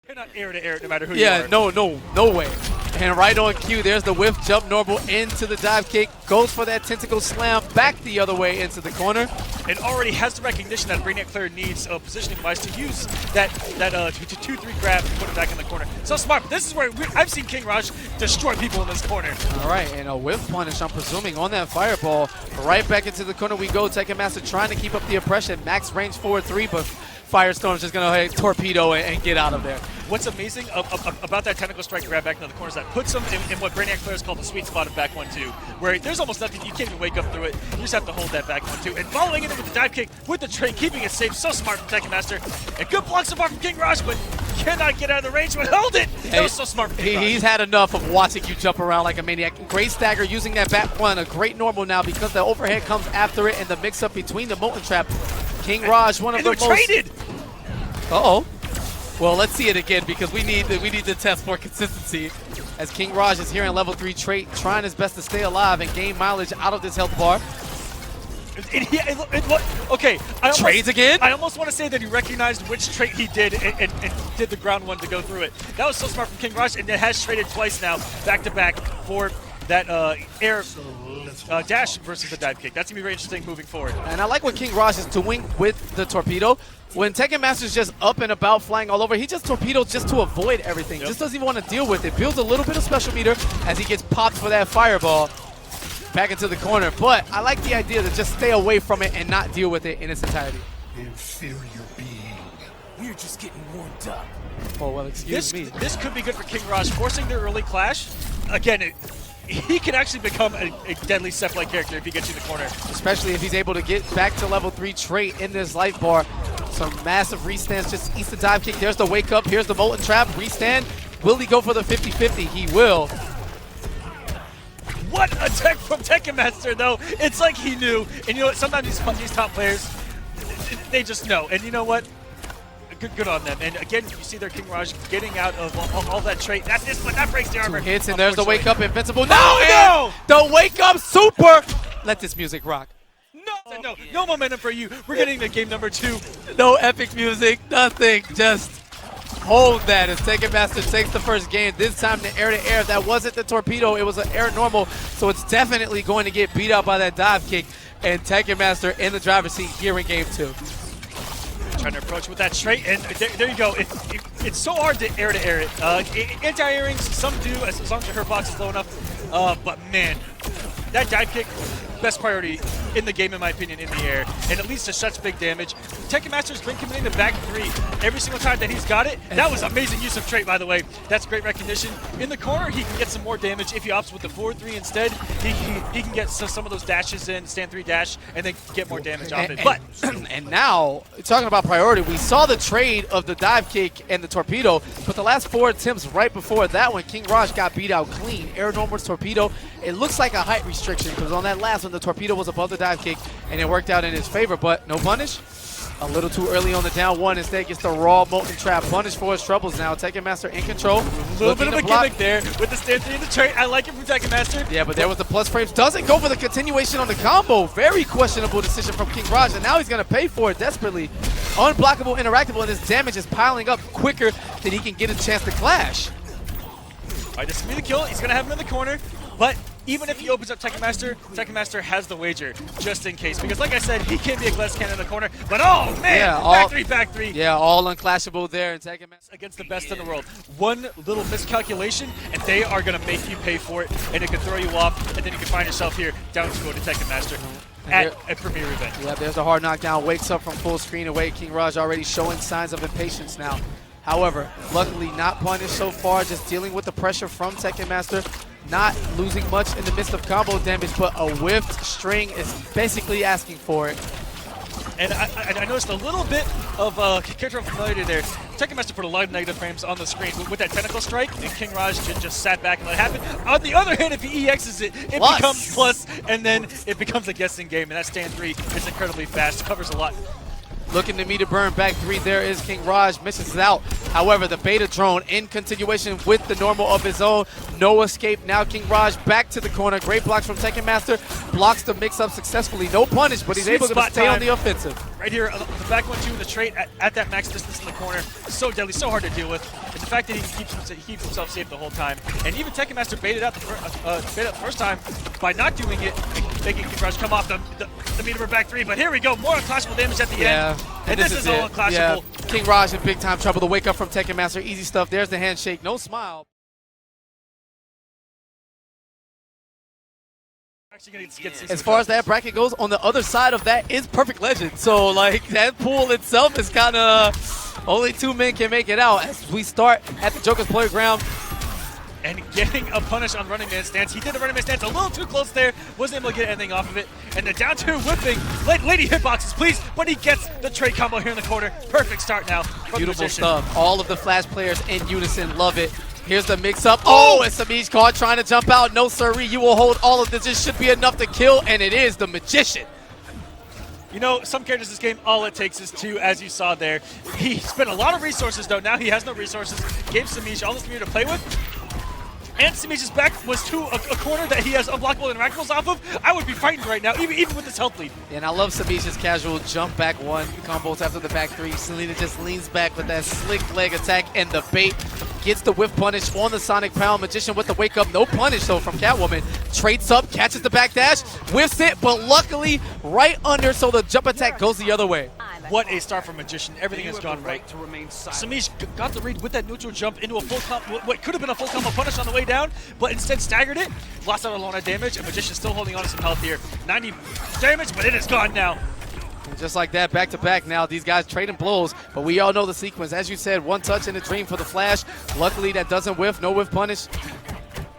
You're not air to air no matter who you are. Yeah, no way. And right on cue, there's the whiff jump normal into the dive kick. Goes for that tentacle slam back the other way into the corner. And already has the recognition that Brainiac player needs positioning-wise to use that 2-3 grab and put it back in the corner. So smart. But this is where I've seen King Raj destroy people in this corner. All right, and a whiff punish, I'm presuming, on that fireball. Right back into the corner we go. Tekken Master trying to keep up the oppression. Max range 4-3, but Firestorm's just going to torpedo and get out of there. What's amazing about that technical strike grab back into the corner is that puts him in what Brainiac players call the sweet spot of back 1-2, where there's almost nothing, you can't even wake up through it, you just have to hold that back 1-2. And following it in with the dive kick with the trade, keeping it safe, so smart from Tekken Master. And good block so far from King Raj, but cannot get out of the range, but held it! That was so smart from King Raj. He's had enough of watching you jump around like a maniac. Great stagger using that back one, a great normal now because the overhead comes after it and the mix-up between the Molten Trap. King Raj, one of the most... traded! Uh-oh. Well, let's see it again because we need to test for consistency. As King Raj is here in level 3 trait, trying his best to stay alive and gain mileage out of this health bar. Okay, trades again? I almost want to say that he recognized which trait he did and did the ground one to go through it. That was so smart from King Raj, and it has traded twice now, back-to-back, for that air dash versus the dive kick. That's going to be very interesting moving forward. And I like what King Raj is doing with the torpedo. When Tekken Master's just up and about, flying all over, he just torpedoes just to avoid everything. Just doesn't even want to deal with it. Builds a little bit of special meter as he gets popped for that fireball back into the corner. But I like the idea to just stay away from it and not deal with it in its entirety. Inferior being. We're just getting warmed up. Oh, well, excuse me. This could be good for King Raj, forcing their early clash. Again, he can actually become a deadly step-like character if he gets you in the corner. Especially if he's able to get back to level 3 trait in this life bar. Some massive restands, just eats the dive kick. There's the wake up. Here's the Molten Trap. Restand. Will he go for the 50-50? He will. What a tech from Tekken Master, though. It's like he knew. And you know what? Sometimes these top players, they just know. And you know what? Good on them. And again, you see their King Raj getting out of all that trait. That's this one. That breaks the armor. 2 hits, and there's the wake up. Invincible. No! The wake up super. Let this music rock. No momentum for you. We're getting to game number 2. No epic music, nothing. Just hold that as Tekken Master takes the first game. This time to air. That wasn't the torpedo. It was an air normal. So it's definitely going to get beat out by that dive kick. And Tekken Master in the driver's seat here in game 2. Trying to approach with that straight, and there you go. It's so hard to air it. Anti-airings, some do, as long as your hurt box is low enough. But man, that dive kick, best priority in the game, in my opinion, in the air, and it leads to such big damage. Tekken Master's been committing to back 3 every single time that he's got it. That was amazing use of trait, by the way. That's great recognition. In the corner, he can get some more damage if he opts with the 4-3 instead. He can get some of those dashes in, stand 3 dash, and then get more damage off it. But and now, talking about priority, we saw the trade of the dive kick and the torpedo, but the last 4 attempts right before that one, King Raj got beat out clean. Air normal torpedo. It looks like a height restriction because on that last one, the torpedo was above the dive kick, and it worked out in his favor, but no punish. A little too early on the down one. Instead gets the raw Molten Trap. Punish for his troubles now. Tekken Master in control. A little bit of a gimmick there with the stand 3 and the trait. I like it from Tekken Master. Yeah, but there was the plus frames. Doesn't go for the continuation on the combo. Very questionable decision from King Raj, and now he's going to pay for it desperately. Unblockable, interactable, and his damage is piling up quicker than he can get a chance to clash. All right, this is going to be the kill. He's going to have him in the corner, but even if he opens up Tekken Master has the wager just in case. Because like I said, he can be a glass cannon in the corner. But oh man, yeah, back three. Yeah, all unclashable there in Tekken Master. Against the best in the world. One little miscalculation, and they are going to make you pay for it. And it can throw you off, and then you can find yourself here down to go to Tekken Master at a premier event. Yeah, there's a hard knockdown. Wakes up from full screen away. King Raj already showing signs of impatience now. However, luckily not punished so far, just dealing with the pressure from Tekken Master. Not losing much in the midst of combo damage, but a whiffed string is basically asking for it. And I noticed a little bit of character familiarity there. Tekken Master put a lot of negative frames on the screen with that tentacle strike, and King Raj just sat back and let it happen. On the other hand, if he EXs it, it becomes plus, and then it becomes a guessing game, and that stand 3 is incredibly fast, covers a lot. Looking to meet a burn back 3. There is King Raj, misses it out. However, the beta drone in continuation with the normal of his own. No escape. Now King Raj back to the corner. Great blocks from Tekken Master. Blocks the mix-up successfully. No punish, but he's able to stay on the offensive. Right here, the back 1-2 in the trait at that max distance in the corner. So deadly, so hard to deal with. And the fact that he keeps himself safe the whole time. And even Tekken Master baited out the first time by not doing it, making King Raj come off the meter back 3. But here we go, more unclashable damage at the end. And this is all unclashable. Yeah. King Raj in big time trouble. The wake up from Tekken Master, easy stuff. There's the handshake, no smile. As far as that bracket goes, on the other side of that is Perfect Legend. So, like, that pool itself is kind of only 2 men can make it out as we start at the Joker's playground. And getting a punish on running man stance. He did the running man stance a little too close there. Wasn't able to get anything off of it. And the down 2 whipping. Lady hitboxes, please. But he gets the trade combo here in the corner. Perfect start now from Beautiful the stuff. All of the Flash players in unison love it. Here's the mix-up. Oh, and Semiij caught trying to jump out. No, sirree. You will hold all of this. This should be enough to kill, and it is the Magician. You know, some characters in this game, all it takes is 2, as you saw there. He spent a lot of resources, though. Now he has no resources. Gave Semiij all this meter to play with. And Semiij's back was to a corner that he has unblockable interactables off of. I would be frightened right now, even with this health lead. And I love Semiij's casual jump back 1 combos after the back 3. Selena just leans back with that slick leg attack and the bait. Gets the whiff punish on the Sonic Pound. Magician with the wake up. No punish, though, from Catwoman. Traits up, catches the back dash, whiffs it, but luckily right under, so the jump attack goes the other way. What a start from Magician. Everything has gone right. Semiij got the read with that neutral jump into a full what could have been a full combo punish on the way down, but instead staggered it. Lost out a lot of damage, and Magician still holding on to some health here. 90 damage, but it is gone now. And just like that, back-to-back now, these guys trading blows, but we all know the sequence. As you said, 1 touch in a dream for the Flash. Luckily, that doesn't whiff, no whiff punish.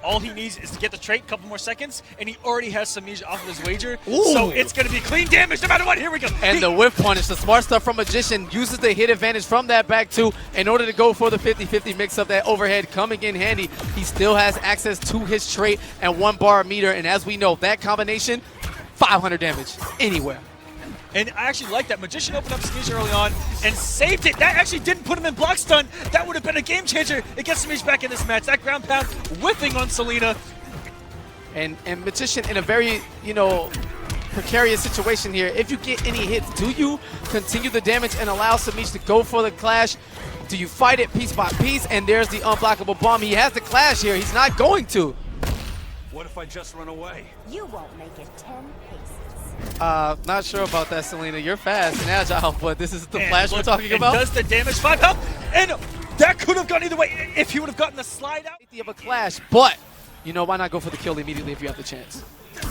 All he needs is to get the trait, couple more seconds, and he already has Semiij off of his wager. Ooh. So it's going to be clean damage no matter what. Here we go. And the whiff punish, the smart stuff from Magician, uses the hit advantage from that back 2 in order to go for the 50-50 mix-up. That overhead coming in handy. He still has access to his trait and 1 bar meter, and as we know, that combination, 500 damage anywhere. And I actually like that. Magician opened up Semiij early on and saved it. That actually didn't put him in block stun. That would have been a game changer. It gets Semiij back in this match. That ground pound whipping on Selena. And Magician in a very, precarious situation here. If you get any hits, do you continue the damage and allow Semiij to go for the clash? Do you fight it piece by piece? And there's the unblockable bomb. He has the clash here. He's not going to. What if I just run away? You won't make it 10 paces. Not sure about that, Selena. You're fast and agile, but this is the Flash we're talking about. It does the damage, 5 health, and that could have gone either way if he would have gotten the slide out. Of a clash, but why not go for the kill immediately if you have the chance?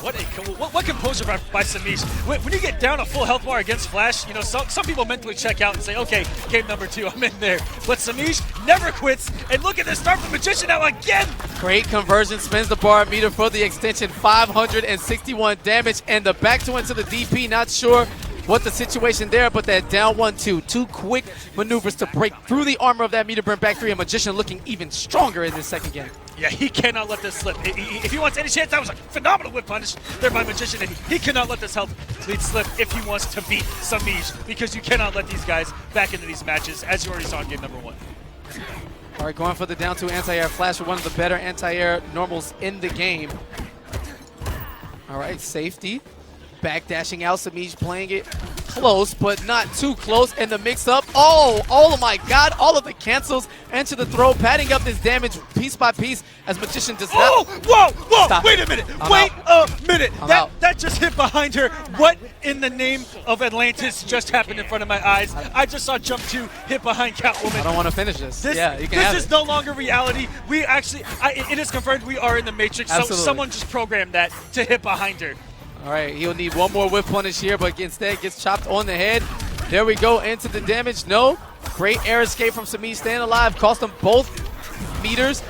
What composure by Semiij. When you get down a full health bar against Flash, some people mentally check out and say, okay, game number 2, I'm in there. But Semiij never quits, and look at this start from Magician now again. Great conversion, spins the bar meter for the extension, 561 damage, and the back 2 into the DP, not sure what the situation there, but that down 1-2. 2 quick maneuvers to break through the armor of that meter burn back 3, and Magician looking even stronger in this second game. Yeah, he cannot let this slip. If he wants any chance, that was a phenomenal whip punish there by Magician, and he cannot let this health lead slip if he wants to beat Semiij, because you cannot let these guys back into these matches, as you already saw in game number 1. All right, going for the down 2 anti-air Flash with one of the better anti-air normals in the game. All right, safety. Back dashing out, Semiij playing it close, but not too close. And the mix-up, oh my God, all of the cancels into the throw, padding up this damage piece by piece as Magician does not. Whoa, Stop. wait a minute, That just hit behind her. What in the name of Atlantis just happened in front of my eyes? I just saw jump 2 hit behind Catwoman. I don't want to finish this. Yeah, you can this have is it. no longer reality. We actually, it is confirmed we are in the Matrix. Absolutely. So someone just programmed that to hit behind her. All right, he'll need 1 more whip punish here, but instead gets chopped on the head. There we go, into the damage. No. Great air escape from Semiij, staying alive. Cost him both meters.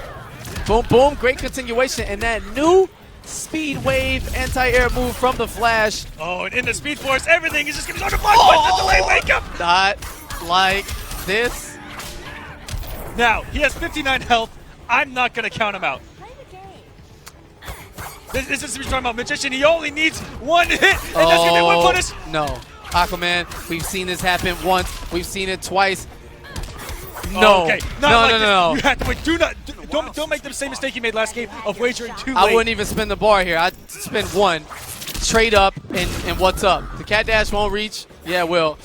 Boom, boom. Great continuation. And that new speed wave anti-air move from the Flash. Oh, and in the Speed Force, everything is just going to go to block. But the delay wake up. Not like this. Now, he has 59 health. I'm not going to count him out. This is what we're talking about. Magician, he only needs 1 hit, and that's going to be 1 punish. No. Aquaman, we've seen this happen once. We've seen it twice. No. Okay. No, Not like no, this. no. You have to wait. Don't make the same mistake you made last game of wagering too late. I wouldn't even spin the bar here. I'd spin one, trade up, and what's up? The cat dash won't reach. Yeah, it will.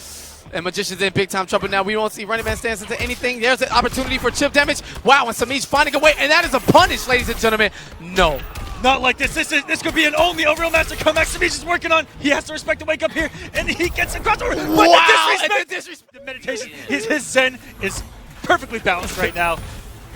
And Magician's in big time trouble now. We won't see Running Man stance into anything. There's an opportunity for chip damage. Wow, and Semiij finding a way, and that is a punish, ladies and gentlemen. No. Not like this. This could be an only a real master comeback Semiij is working on. He has to respect the wake up here, and he gets across the room. But Wow, the disrespect. The meditation. His zen is perfectly balanced right now.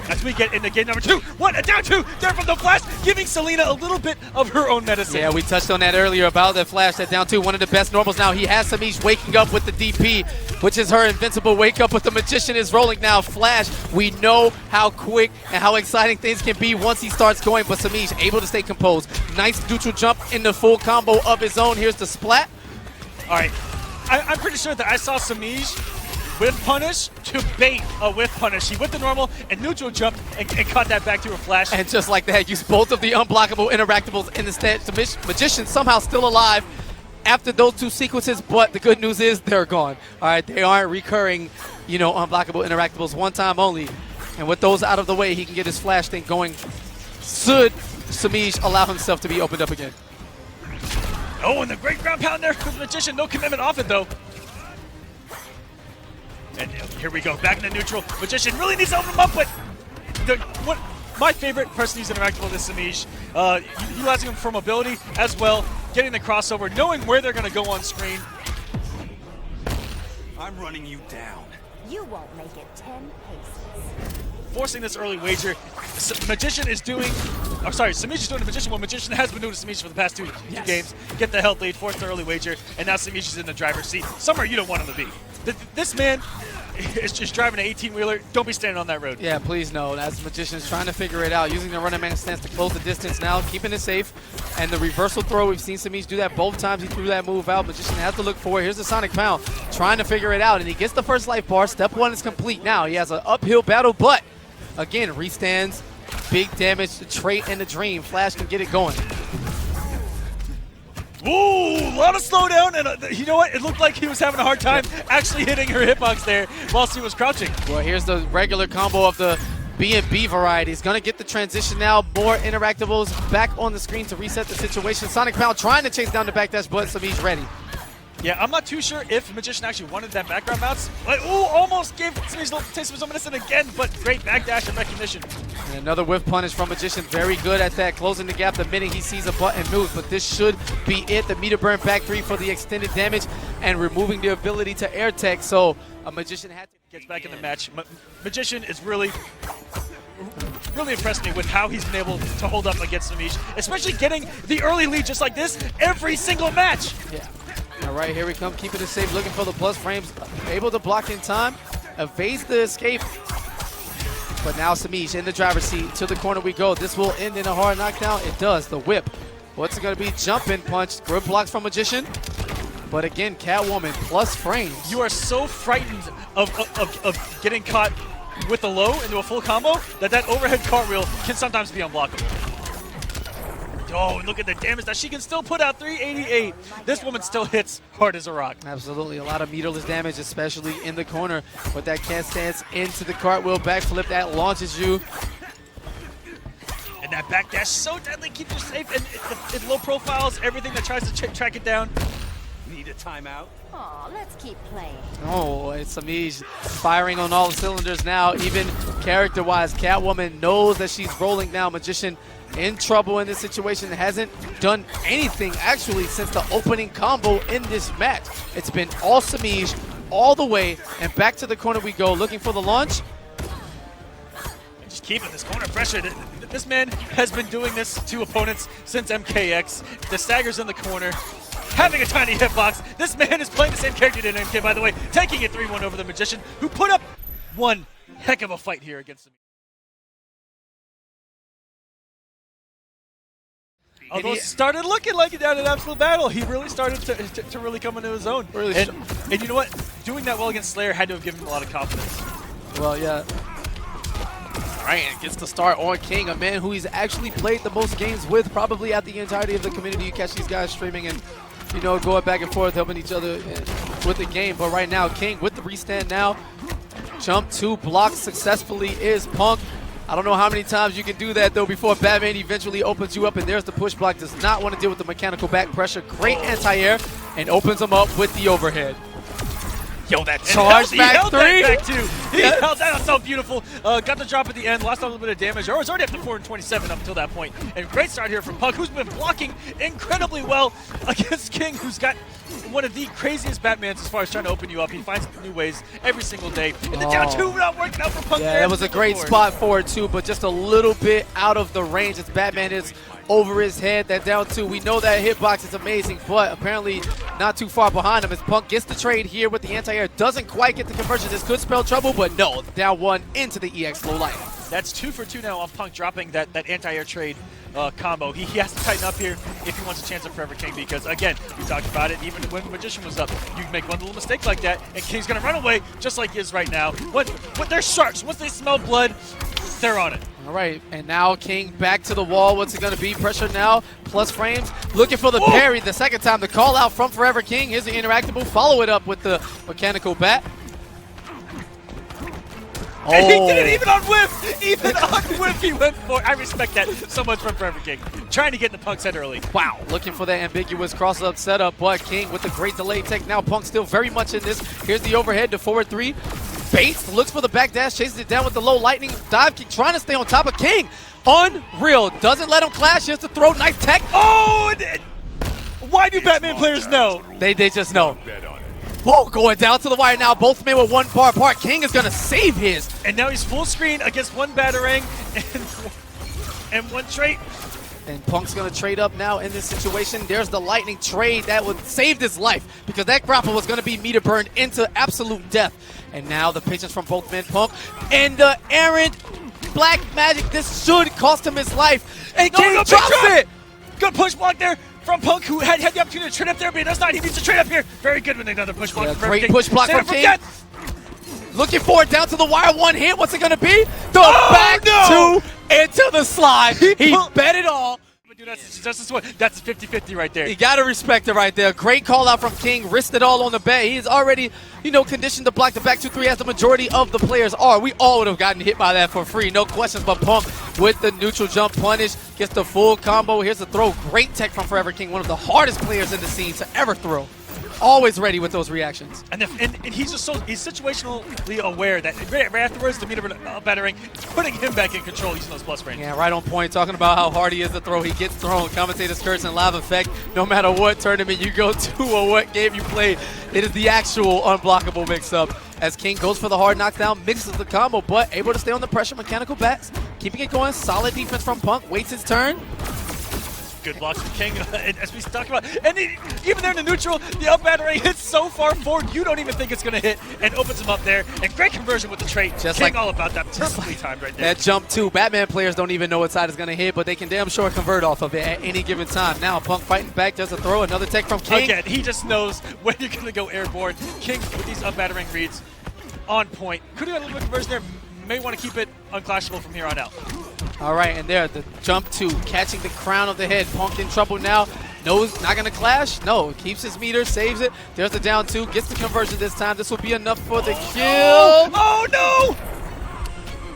As we get into game number 2. One, down 2, there from the flash, giving Selena a little bit of her own medicine. Yeah, we touched on that earlier about that flash, that down 2. One of the best normals now. He has Semiij waking up with the DP, which is her invincible wake up, but the Magician is rolling now. Flash, we know how quick and how exciting things can be once he starts going, but Semiij able to stay composed. Nice neutral jump in the full combo of his own. Here's the splat. All right, I'm pretty sure that I saw Semiij whiff punish to bait a whiff punish. He whipped the normal and neutral jump and caught that back to a flash. And just like that, used both of the unblockable interactables in the stat. The Magician somehow still alive after those 2 sequences, but the good news is they're gone. All right, they aren't recurring, you know, unblockable interactables, one time only. And with those out of the way, he can get his flash thing going. Should Semiij allow himself to be opened up again? Oh, and the great ground pound there for the Magician. No commitment off it, though. And here we go, back in the neutral. Magician really needs to open him up, but my favorite person who's interactable is Semiij. Utilizing him for mobility as well, getting the crossover, knowing where they're going to go on screen. I'm running you down. You won't make it 10 paces. Forcing this early wager. Magician is doing, I'm sorry, Semiij is doing the Magician. Well, Magician has been doing the Semiij for the past two games. Get the health lead, force the early wager, and now Semiij is in the driver's seat. Somewhere you don't want him to be. This man is just driving an 18-wheeler. Don't be standing on that road. Yeah, please no. That's Magician's trying to figure it out. Using the running man stance to close the distance now, keeping it safe. And the reversal throw, we've seen Semiij do that both times he threw that move out. Magician has to look forward. Here's the Sonic Pound, trying to figure it out. And he gets the first life bar. Step 1 is complete now. He has an uphill battle, but again, restands, big damage, the trait and the dream. Flash can get it going. Ooh, a lot of slowdown, and you know what? It looked like he was having a hard time actually hitting her hitbox there whilst he was crouching. Well, here's the regular combo of the B&B variety. He's going to get the transition now. More interactables back on the screen to reset the situation. Sonic Pound trying to chase down the backdash, but Semiij ready. Yeah, I'm not too sure if Magician actually wanted that background bounce. But, ooh, almost gave Semiij a little taste of his own medicine again, but great backdash and recognition. And another whiff punish from Magician. Very good at that, closing the gap the minute he sees a button move. But this should be it. The meter burn back 3 for the extended damage and removing the ability to air tech. So a Magician had to gets back in the match. Magician is really impressed me with how he's been able to hold up against Semiij, especially getting the early lead just like this every single match. Yeah. All right, here we come, keeping it safe, looking for the plus frames, able to block in time, evades the escape. But now Semiij in the driver's seat, to the corner we go. This will end in a hard knockdown. It does, the whip. What's it gonna be? Jumping punch, grip blocks from Magician. But again, Catwoman, plus frames. You are so frightened of getting caught with the low into a full combo that overhead cartwheel can sometimes be unblockable. Oh, and look at the damage that she can still put out, 388. This woman still hits hard as a rock. Absolutely, a lot of meterless damage, especially in the corner. With that cat stance into the cartwheel backflip that launches you. And that backdash so deadly, keeps you safe, and it low profiles everything that tries to track it down. Need a timeout? Aw, let's keep playing. Oh, it's Semiij firing on all cylinders now, even character-wise. Catwoman knows that she's rolling now. Magician in trouble in this situation, hasn't done anything actually since the opening combo in this match. It's been all Semiij all the way, and back to the corner we go, looking for the launch. And just keeping this corner pressure. This man has been doing this to opponents since MKX. The staggers in the corner, having a tiny hitbox. This man is playing the same character did in MK, by the way, taking it 3-1 over the Magician, who put up one heck of a fight here against him. Although it started looking like it down in absolute battle, he really started to really come into his own. Really and you know what? Doing that well against Slayer had to have given him a lot of confidence. Well, yeah. All right, and gets the start on King, a man who he's actually played the most games with, probably at the entirety of the community. You catch these guys streaming and, you know, going back and forth, helping each other with the game. But right now, King with the restand now, jump 2 blocked successfully is Punk. I don't know how many times you can do that, though, before Batman eventually opens you up, and there's the push block. Does not want to deal with the mechanical back pressure. Great anti-air, and opens him up with the overhead. Yo, that charge back 3! That back too. He held that. So beautiful. Got the drop at the end, lost a little bit of damage. Or was already up to 427 up until that point. And great start here from Punk, who's been blocking incredibly well against King, who's got one of the craziest Batmans as far as trying to open you up. He finds new ways every single day. And the down 2 not working out for Punk there. Yeah, that was a great spot for it too, but just a little bit out of the range as Batman is over his head. That down 2, we know that hitbox is amazing, but apparently not too far behind him as Punk gets the trade here with the anti-air. Doesn't quite get the conversion. This could spell trouble, but no, down 1 into the EX low light. That's 2 for 2 now on Punk dropping that anti-air trade combo. He has to tighten up here if he wants a chance at Forever King, because again, we talked about it, even when Magician was up, you can make one little mistake like that and King's gonna run away just like he is right now. But they're sharks. Once they smell blood, they're on it. All right, and now King back to the wall. What's it going to be? Pressure now, plus frames. Looking for the parry the second time. The call out from Forever King. Here's the interactable. Follow it up with the mechanical bat. And he did it even on whiff! Even on whiff he went for it. I respect that so much from Forever King. Trying to get in the Punk's head early. Wow, looking for that ambiguous cross-up setup, but King with the great delay tech. Now Punk still very much in this. Here's the overhead to forward 3. Bates looks for the back dash, chases it down with the low lightning dive kick, trying to stay on top of King. Unreal. Doesn't let him clash. Here's the throw. Nice tech. Oh! Why do Batman players know? They just know. Whoa, going down to the wire now. Both men with 1 bar apart. King is going to save his. And now he's full screen against 1 Batarang and 1 trait. And Punk's going to trade up now in this situation. There's the lightning trade that would save his life, because that grapple was going to be meter burned into absolute death. And now the patience from both men, Punk and the errant black magic. This should cost him his life. And King drops it. Good push block there from Punk, who had the opportunity to trade up there, but he does not. He needs to trade up here. Very good with another push block. Yeah, great push block from King. Looking for it down to the wire. 1 hit. What's it going to be? The back 2 into the slide. He bet it all. Dude, that's 50-50 right there. You got to respect it right there. Great call out from King. Risked it all on the bet. He's already, conditioned to block the back 2-3 as the majority of the players are. We all would have gotten hit by that for free. No questions, but Punk with the neutral jump punish. Gets the full combo. Here's the throw. Great tech from Forever King. One of the hardest players in the scene to ever throw. Always ready with those he's just he's situationally aware that right afterwards the meter Batarang putting him back in control using those plus frames. Yeah, right on point. Talking about how hard he is to throw. He gets thrown. Commentator skirts and live effect. No matter what tournament you go to or what game you play, it is the actual unblockable mix-up. As King goes for the hard knockdown, mixes the combo, but able to stay on the pressure. Mechanical bats, keeping it going. Solid defense from Punk. Waits his turn. Good blocks from King, as we talked about. And even there in the neutral, the up Batarang hits so far forward, you don't even think it's going to hit, and opens him up there. And great conversion with the trait. Just King like, all about that. Perfectly timed right there. That jump, too. Batman players don't even know what side is going to hit, but they can damn sure convert off of it at any given time. Now, Punk fighting back, does a throw. Another tech from King. Again, he just knows when you're going to go airborne. King with these up Batarang reads on point. Could have got a little bit of conversion there. May want to keep it unclashable from here on out. All right, and there, the jump 2, catching the crown of the head. Punk in trouble now. Knows not going to clash. No, keeps his meter, saves it. There's the down 2, gets the conversion this time. This will be enough for the kill. Oh, no!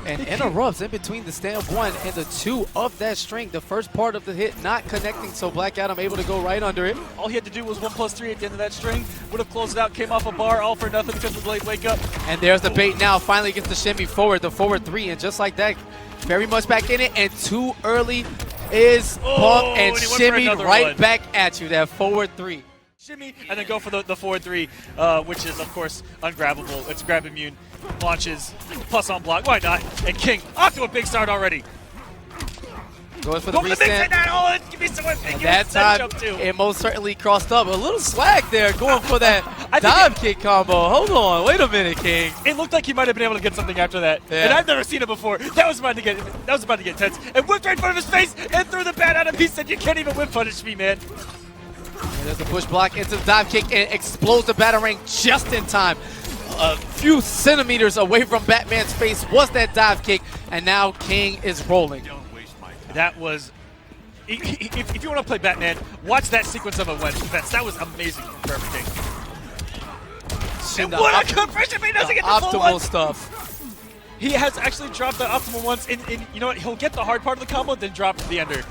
And interrupts in between the stab 1 and the 2 of that string. The first part of the hit not connecting, so Black Adam able to go right under it. All he had to do was 1+3 at the end of that string. Would have closed it out, came off a bar, all for nothing because of the late wake up. And there's the bait now. Finally gets the shimmy forward, the forward 3, and just like that, very much back in it. And too early is Punk, and shimmy right back at you, that forward 3. Shimmy, and then go for the forward 3, which is, of course, ungrabbable. It's grab immune, launches, plus on block. Why not? And King off to a big start already. Going for the restand. And that time, it most certainly crossed up. A little swag there, going for that dive kick combo. Hold on, wait a minute, King. It looked like he might have been able to get something after that. Yeah. And I've never seen it before. That was about to get tense. And whipped right in front of his face and threw the bat at him. He said, "You can't even whip punish me, man." And there's the push block into the dive kick and explodes the Batarang just in time. A few centimeters away from Batman's face was that dive kick, and now King is rolling. That was, if you want to play Batman, watch that sequence of events. That was amazing for everything. conversion. What a conversion, but he doesn't get the full optimal one. stuff. He has actually dropped the optimal ones, and you know what? He'll get the hard part of the combo, then drop the ender.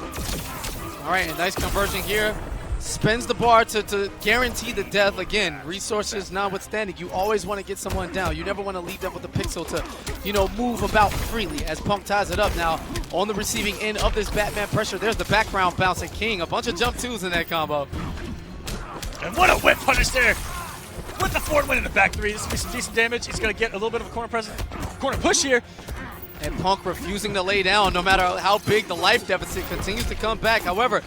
All right, a nice conversion here. Spends the bar to guarantee the death. Again, resources notwithstanding, you always want to get someone down. You never want to leave them with a pixel to, you know, move about freely as Punk ties it up now on the receiving end of this Batman pressure. There's the background bouncing King. A bunch of jump twos in that combo. And what a whip punish there. With the forward win in the back three, this will be some decent damage. He's going to get a little bit of a corner push here. And Punk refusing to lay down no matter how big the life deficit continues to come back. However,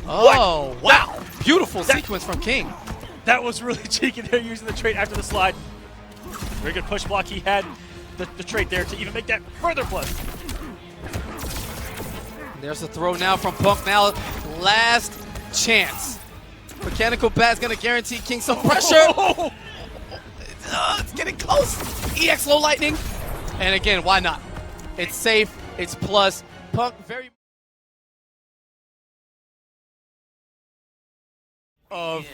oh, wow. Beautiful sequence from King. That was really cheeky there, using the trait after the slide. Very good push block. He had the trait there to even make that further plus. There's the throw now from Punk. Now, last chance. Mechanical Bat's going to guarantee King some pressure. It's getting close. EX low lightning. And again, why not? It's safe. It's plus. Punk very of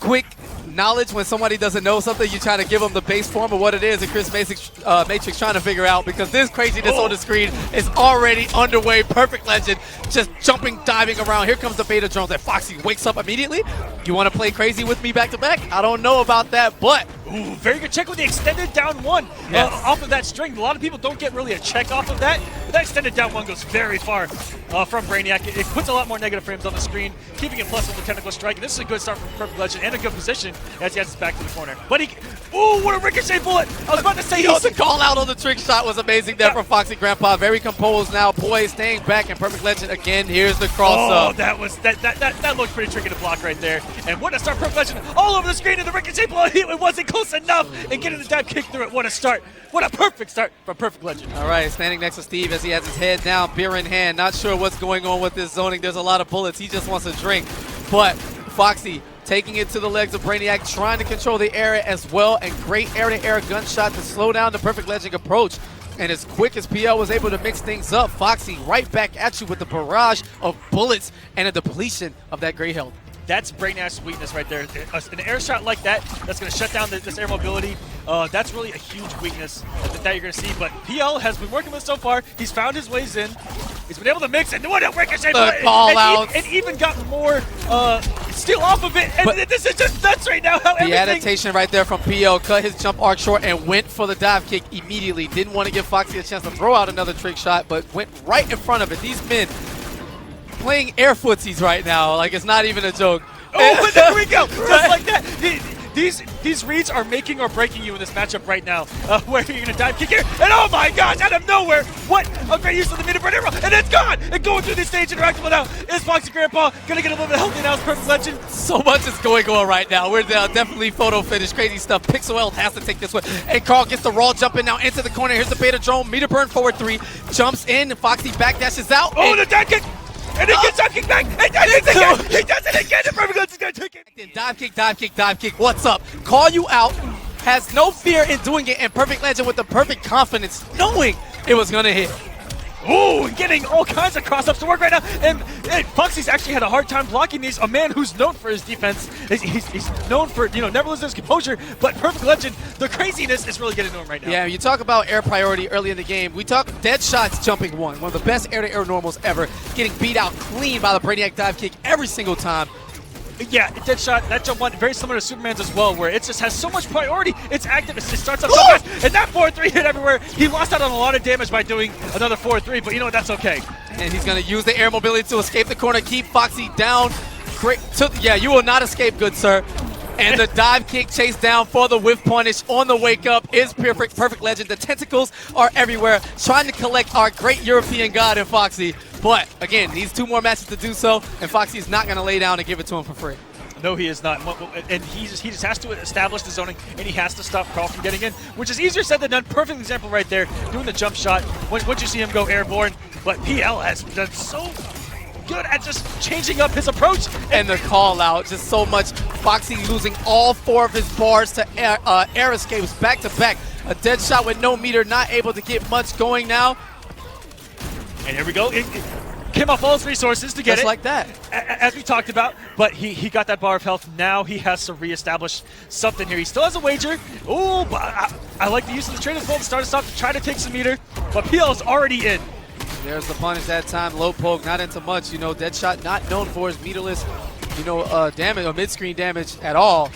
quick knowledge. When somebody doesn't know something, you try to give them the base form of what it is, and Chris Matrix trying to figure out, because this craziness on the screen is already underway. Perfect Legend just jumping, diving around. Here comes the beta drones, and Foxy wakes up immediately. You want to play crazy with me back to back? I don't know about that, but ooh, very good check with the extended down one off of that string. A lot of people don't get really a check off of that, but that extended down one goes very far from Brainiac. It puts a lot more negative frames on the screen, keeping it plus with the technical strike. And this is a good start from Perfect Legend and a good position as he has his back to the corner. But ooh, what a ricochet bullet! I was about to say, the call out on the trick shot was amazing there from Foxy Grampa. Very composed now, poised, staying back, and Perfect Legend again. Here's the cross up. That looked pretty tricky to block right there. And what a start, Perfect Legend all over the screen, and the ricochet bullet, it wasn't close enough, and getting the dive kick through it. What a start. What a perfect start from Perfect Legend. All right, standing next to Steve as he has his head down, beer in hand. Not sure what's going on with this zoning. There's a lot of bullets. He just wants a drink. But Foxy taking it to the legs of Brainiac, trying to control the area as well, and great air-to-air gunshot to slow down the Perfect Legend approach. And as quick as PL was able to mix things up, Foxy right back at you with the barrage of bullets and a depletion of that gray health. That's Brainiac's weakness right there. An air shot like that, that's going to shut down this air mobility. That's really a huge weakness that you're going to see. But PL has been working with so far. He's found his ways in. He's been able to mix it. What a ricochet! And even got more steal off of it. And this is just nuts right now. How the adaptation right there from PL cut his jump arc short and went for the dive kick immediately. Didn't want to give Foxy a chance to throw out another trick shot, but went right in front of it. These men playing air footsies right now, like it's not even a joke. Oh, but there we go, just like that. These reads are making or breaking you in this matchup right now, where you're gonna dive kick here, and oh my gosh, out of nowhere, what a great use of the meter burn arrow, and it's gone, and going through the stage interactable now is Foxy Grampa, gonna get a little bit healthy now as Perfect Legend. So much is going on right now. We're definitely photo finish, crazy stuff. Pixel L has to take this one, and Carl gets the raw jump in now into the corner. Here's the beta drone, meter burn forward 3, jumps in, Foxy backdashes out. Oh, the dive kick! And he gets up, kick back. He does it again. He does it again. The Perfect Legend's going to take it. Dive kick, dive kick, dive kick. What's up? Call you out. Has no fear in doing it. And Perfect Legend with the perfect confidence, knowing it was going to hit. Ooh, getting all kinds of cross-ups to work right now. And Foxy's actually had a hard time blocking these. A man who's known for his defense. He's known for, never losing his composure. But Perfect Legend, the craziness is really getting to him right now. Yeah, you talk about air priority early in the game. We talk Deadshot's jumping one of the best air-to-air normals ever. Getting beat out clean by the Brainiac dive kick every single time. Yeah, Deadshot, that jump one, very similar to Superman's as well, where it just has so much priority. It's active, it starts up so fast, and that 4-3 hit everywhere. He lost out on a lot of damage by doing another 4-3, but you know what, that's okay. And he's going to use the air mobility to escape the corner, keep Foxy down. Great. Yeah, you will not escape, good sir. And the dive kick chase down for the whiff punish on the wake up is Perfect Legend. The tentacles are everywhere, trying to collect our great European god in Foxy. But again, needs 2 more matches to do so, and Foxy is not going to lay down and give it to him for free. No, he is not. And he just has to establish the zoning, and he has to stop Carl from getting in, which is easier said than done. Perfect example right there, doing the jump shot. Once you see him go airborne, but PL has done so good at just changing up his approach. And the call out, just so much. Foxy losing all 4 of his bars to air escapes back to back. A dead shot with no meter, not able to get much going now. And here we go. came off all his resources to get Just it. like that. As we talked about, but he got that bar of health. Now he has to reestablish something here. He still has a wager. Ooh, but I like the use of the trade as well to start us off to try to take some meter, but PL is already in. There's the punish that time. Low poke, not into much. You know, Deadshot not known for his meterless, you know, damage or mid-screen damage at all.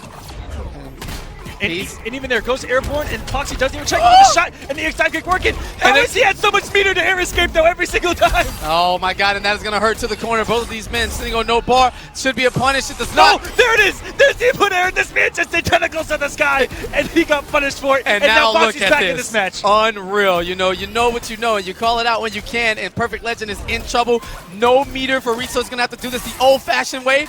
And even there goes airborne, and Foxy doesn't even check with the shot, and the X-dive kick working. How is he had so much meter to air escape though every single time? Oh my god, and that is going to hurt to the corner. Both of these men sitting on no bar. Should be a punish. It does not. No, there it is. There's the input air, and this man just did tentacles to the sky, and he got punished for it. And now look Foxy's at back this. in this match. Unreal. You know what you know, and you call it out when you can, and Perfect Legend is in trouble. No meter for Rizzo. Is going to have to do this the old-fashioned way.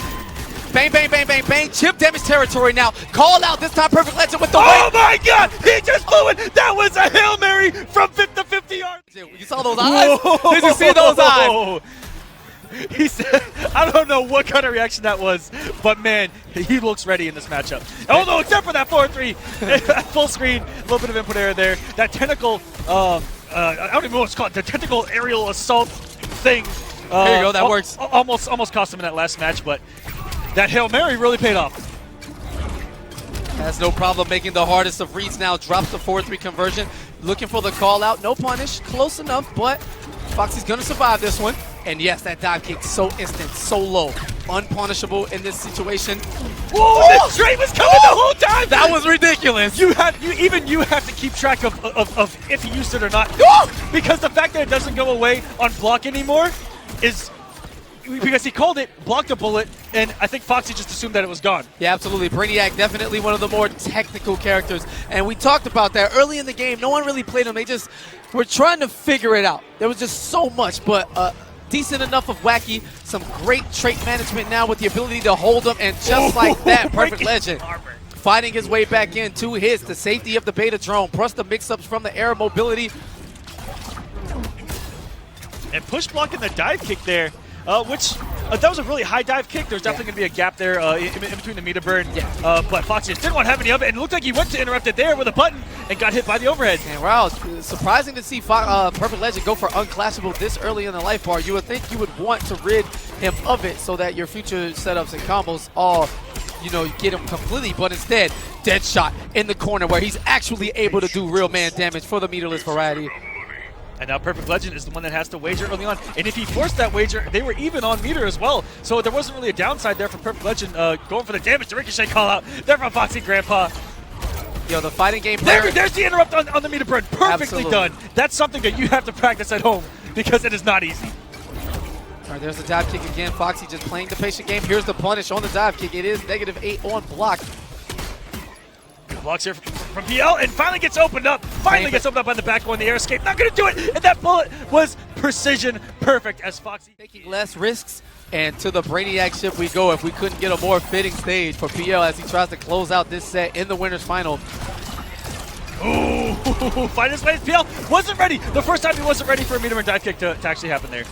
Bang, bang, bang, bang, bang. Chip damage territory now. Call out this time. Perfect Legend with the Oh my god! He just blew it! That was a Hail Mary from 50 yards! You saw those eyes? Did you see those eyes? He said, I don't know what kind of reaction that was, but man, he looks ready in this matchup. Oh no, except for that 4-3. Full screen, a little bit of input error there. That tentacle, I don't even know what it's called, the tentacle aerial assault thing. There you go, that works. Almost cost him in that last match, but that Hail Mary really paid off. Has no problem making the hardest of reads now. Drops the 4-3 conversion. Looking for the call out. No punish. Close enough, but Foxy's going to survive this one. And yes, that dive kick so instant, so low. Unpunishable in this situation. Whoa, the straight was coming the whole time! That was ridiculous. You have to keep track of if he used it or not. Because the fact that it doesn't go away on block anymore is because he called it, blocked a bullet, and I think Foxy just assumed that it was gone. Yeah, absolutely. Brainiac, definitely one of the more technical characters. And we talked about that early in the game. No one really played him. They just were trying to figure it out. There was just so much, but decent enough of wacky. Some great trait management now with the ability to hold him, and just like that, Perfect Legend fighting his way back in. 2 hits, the safety of the beta drone, plus the mix-ups from the air mobility. And push blocking the dive kick there. Which that was a really high dive kick. There's definitely going to be a gap there in between the meter burn. Yeah. But Foxy just didn't want to have any of it, and it looked like he went to interrupt it there with a button and got hit by the overhead. And wow, surprising to see Perfect Legend go for unclashable this early in the life bar. You would think you would want to rid him of it so that your future setups and combos all, you know, get him completely, but instead, Deadshot in the corner where he's actually able to do real man damage for the meterless variety. And now Perfect Legend is the one that has to wager early on. And if he forced that wager, they were even on meter as well. So there wasn't really a downside there for Perfect Legend going for the damage. The Ricochet call out there from Foxy Grandpa. Yo, the fighting game player. There's the interrupt on the meter burn. Perfectly Absolutely. done. That's something that you have to practice at home because it is not easy. All right, there's the dive kick again. Foxy just playing the patient game. Here's the punish on the dive kick. It is -8 on block. Blocks here from PL and finally gets opened up. Finally gets opened up by the back one. The air escape. Not going to do it. And that bullet was precision perfect as Foxy. Taking less risks. And to the Brainiac ship we go if we couldn't get a more fitting stage for PL as he tries to close out this set in the winner's final. Ooh, fight his way. PL wasn't ready. The first time he wasn't ready for a meter and dive kick to actually happen there.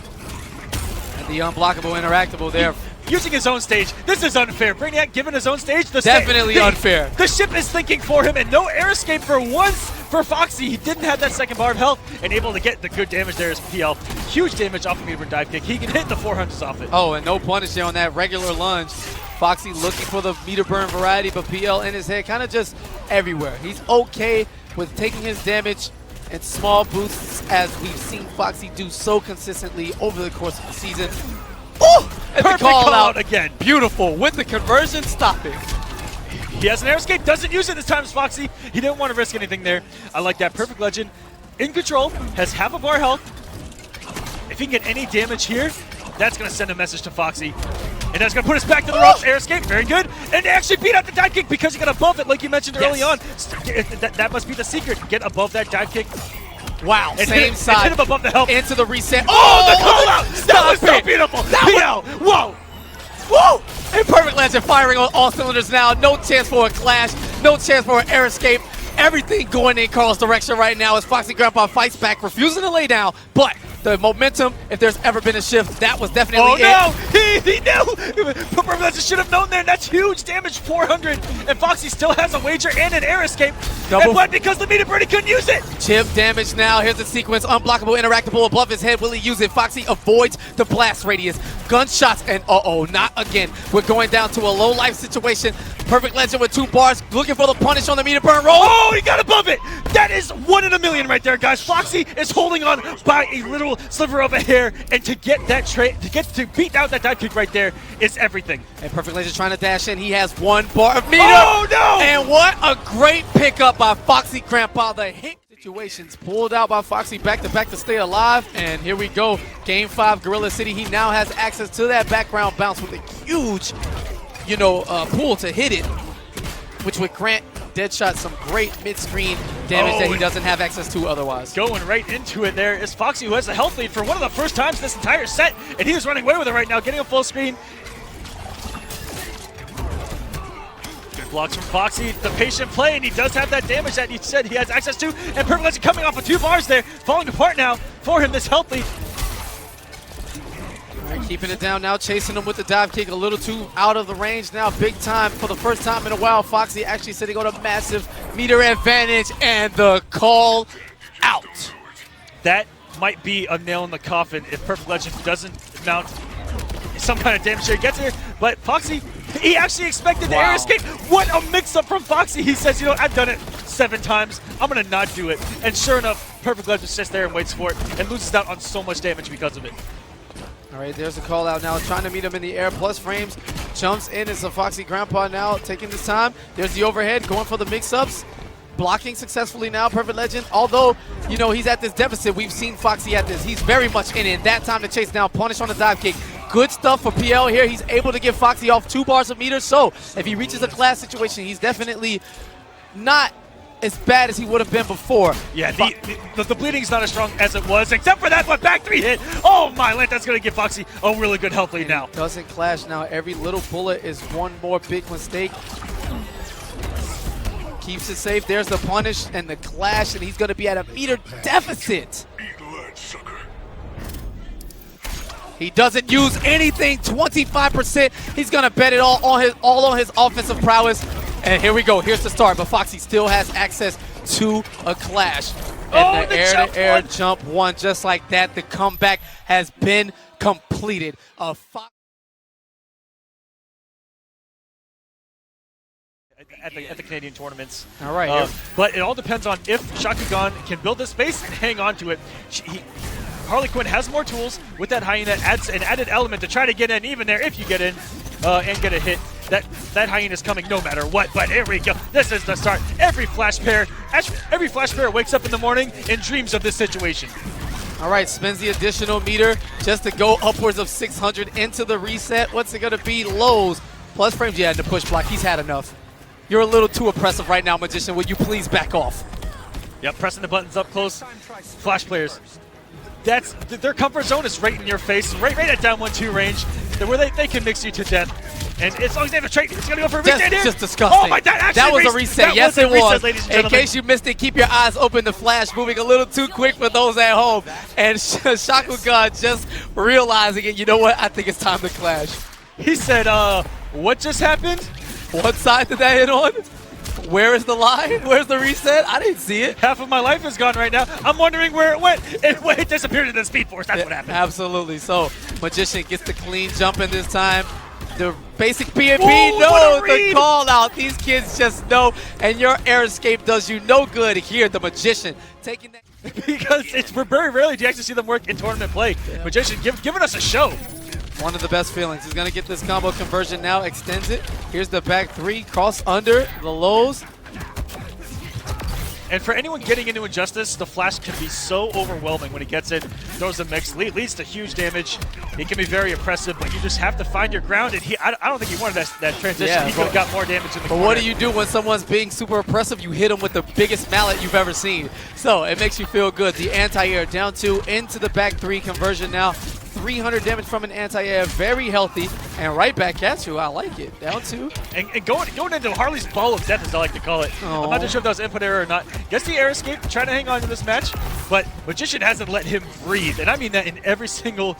And the unblockable, interactable there. Using his own stage. This is unfair. Brainiac given his own stage. Definitely unfair. The ship is thinking for him, and no air escape for once for Foxy. He didn't have that second bar of health and able to get the good damage there as PL. Huge damage off of meter dive kick. He can hit the 400s off it. Oh, and no punish there on that regular lunge. Foxy looking for the meter burn variety, but PL in his head kind of just everywhere. He's okay with taking his damage in small boosts as we've seen Foxy do so consistently over the course of the season. Oh! And Perfect the call out again. Beautiful. With the conversion, stopping. He has an air escape. Doesn't use it this time as Foxy. He didn't want to risk anything there. I like that. Perfect Legend in control. Has half a bar health. If he can get any damage here, that's going to send a message to Foxy. And that's going to put us back to the ropes. Air escape. Very good. And they actually beat out the dive kick because he got above it like you mentioned early on. That must be the secret. Get above that dive kick. Wow, And same hit side. him above the help. Into the reset. Oh, the call out! That was so it. beautiful! That PL, whoa! Whoa! And Perfect Legend firing on all cylinders now. No chance for a clash. No chance for an air escape. Everything going in Carl's direction right now as Foxy Grandpa fights back, refusing to lay down. But the momentum, if there's ever been a shift, that was definitely it. Oh no! He knew! Purple Legend should have known there, and that's huge damage, 400. And Foxy still has a wager and an air escape. Double. And what? Because the meter birdie couldn't use it! Chip damage now. Here's the sequence. Unblockable, interactable above his head. Will he use it? Foxy avoids the blast radius. Gunshots, and uh-oh, not again. We're going down to a low-life situation. Perfect Legend with 2 bars, looking for the punish on the meter burn roll. Oh, he got above it! That is 1 in a million right there, guys. Foxy is holding on by a little sliver of a hair, and to get that to beat out that dive kick right there is everything. And Perfect Legend trying to dash in. He has 1 bar of meter. Oh no! And what a great pickup by Foxy Grampa. The hit situations pulled out by Foxy back to stay alive. And here we go. Game 5, Gorilla City. He now has access to that background bounce with a huge, pull to hit it, which would grant Deadshot some great mid-screen damage that he doesn't have access to otherwise. Going right into it there is Foxy, who has the health lead for one of the first times this entire set, and he is running away with it right now, getting a full screen. Good blocks from Foxy, the patient play, and he does have that damage that he said he has access to, and Perfect Legend coming off of 2 bars there, falling apart now for him, this health lead. All right, keeping it down now, chasing him with the dive kick, a little too out of the range now, big time. For the first time in a while, Foxy actually sitting on a massive meter advantage, and the call out. That might be a nail in the coffin if Perfect Legend doesn't mount some kind of damage here. He gets here, but Foxy, he actually expected the air escape. What a mix-up from Foxy. He says, I've done it 7 times. I'm going to not do it. And sure enough, Perfect Legend sits there and waits for it and loses out on so much damage because of it. All right, there's a call out now, trying to meet him in the air, plus frames, jumps in. It's a Foxy Grampa now, taking this time. There's the overhead, going for the mix-ups, blocking successfully now, Perfect Legend. Although, he's at this deficit, we've seen Foxy at this. He's very much in it. That time to chase down, punish on the dive kick. Good stuff for PL here. He's able to get Foxy off 2 bars of meter, so if he reaches a class situation, he's definitely not as bad as he would have been before. Yeah, the bleeding's not as strong as it was, except for that back 3 hit. Oh my, that's going to give Foxy a really good health lead now. Doesn't clash now. Every little bullet is one more big mistake. Keeps it safe. There's the punish and the clash, and he's going to be at a meter deficit. He doesn't use anything, 25%. He's going to bet it all on his offensive prowess. And here we go. Here's the start. But Foxy still has access to a clash. And the air-to-air jump 1, just like that. The comeback has been completed. At the Canadian tournaments. All right. But it all depends on if Shakugan can build this space and hang on to it. Harley Quinn has more tools with that hyena, adds an added element to try to get in even there if you get in and get a hit. That hyena is coming no matter what, but here we go. This is the start. Every flash pair wakes up in the morning and dreams of this situation. All right, spends the additional meter just to go upwards of 600 into the reset. What's it going to be? Lows. Plus frames, yeah, in the push block. He's had enough. You're a little too oppressive right now, Magician. Would you please back off? Yep, pressing the buttons up close. Flash players. Their comfort zone is right in your face, right at down 1-2 range, where they can mix you to death. And as long as they have a trait, it's going to go for a reset here. Just disgusting. Oh my, that was a reset. Yes, it was. Ladies and in gentlemen. case you missed it, keep your eyes open. The Flash moving a little too quick for those at home. And Shakugan just realizing it. You know what? I think it's time to clash. He said, what just happened? What side did that hit on? Where is the line? Where's the reset? I didn't see it. Half of my life is gone right now. I'm wondering where it went. It disappeared in the Speed Force. That's what happened. Absolutely. So, Magician gets the clean jump in this time. The basic BNB Whoa, knows the call out. These kids just know, and your air escape does you no good here. The Magician taking that. Because we're very rarely do you actually see them work in tournament play. Yeah. Magician giving us a show. One of the best feelings. He's going to get this combo conversion now, extends it. Here's the back 3, cross under, the lows. And for anyone getting into Injustice, the Flash can be so overwhelming when he gets in, throws a mix, leads to huge damage. It can be very oppressive, but you just have to find your ground. And I don't think he wanted that transition. Yeah, he could have got more damage in the corner. But what do you do when someone's being super oppressive? You hit them with the biggest mallet you've ever seen. So it makes you feel good. The anti-air down 2 into the back 3 conversion now. 300 damage from an anti-air, very healthy, and right back at you. I like it. Down 2. And going into Harley's ball of death, as I like to call it. I'm not too sure if that was input error or not. Gets the air escape, trying to hang on to this match. but Magician hasn't let him breathe, and I mean that in every single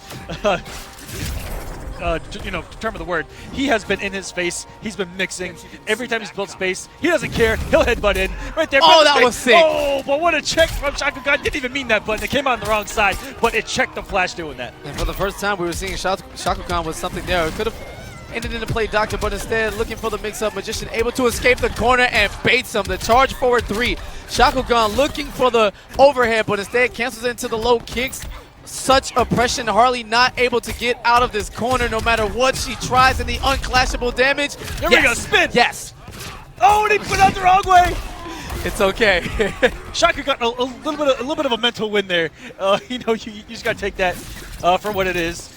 term of the word. He has been in his face. He's been mixing. Every time he's built space, he doesn't care. He'll headbutt in right there. Oh, that was sick. Oh, but what a check from Shakugan. Didn't even mean that button. It came out on the wrong side, but it checked the flash doing that. And for the first time, we were seeing Shakugan with something there. It could have ended in the play doctor, but instead looking for the mix-up. Magician able to escape the corner and baits him. The charge forward 3. Shakugan looking for the overhead, but instead cancels into the low kicks. Such oppression. Harley not able to get out of this corner no matter what she tries, and the unclashable damage. There we go, spin. Yes. Oh, and he put out the wrong way. It's okay. Shakugan a little bit of a mental win there. You just gotta take that for what it is.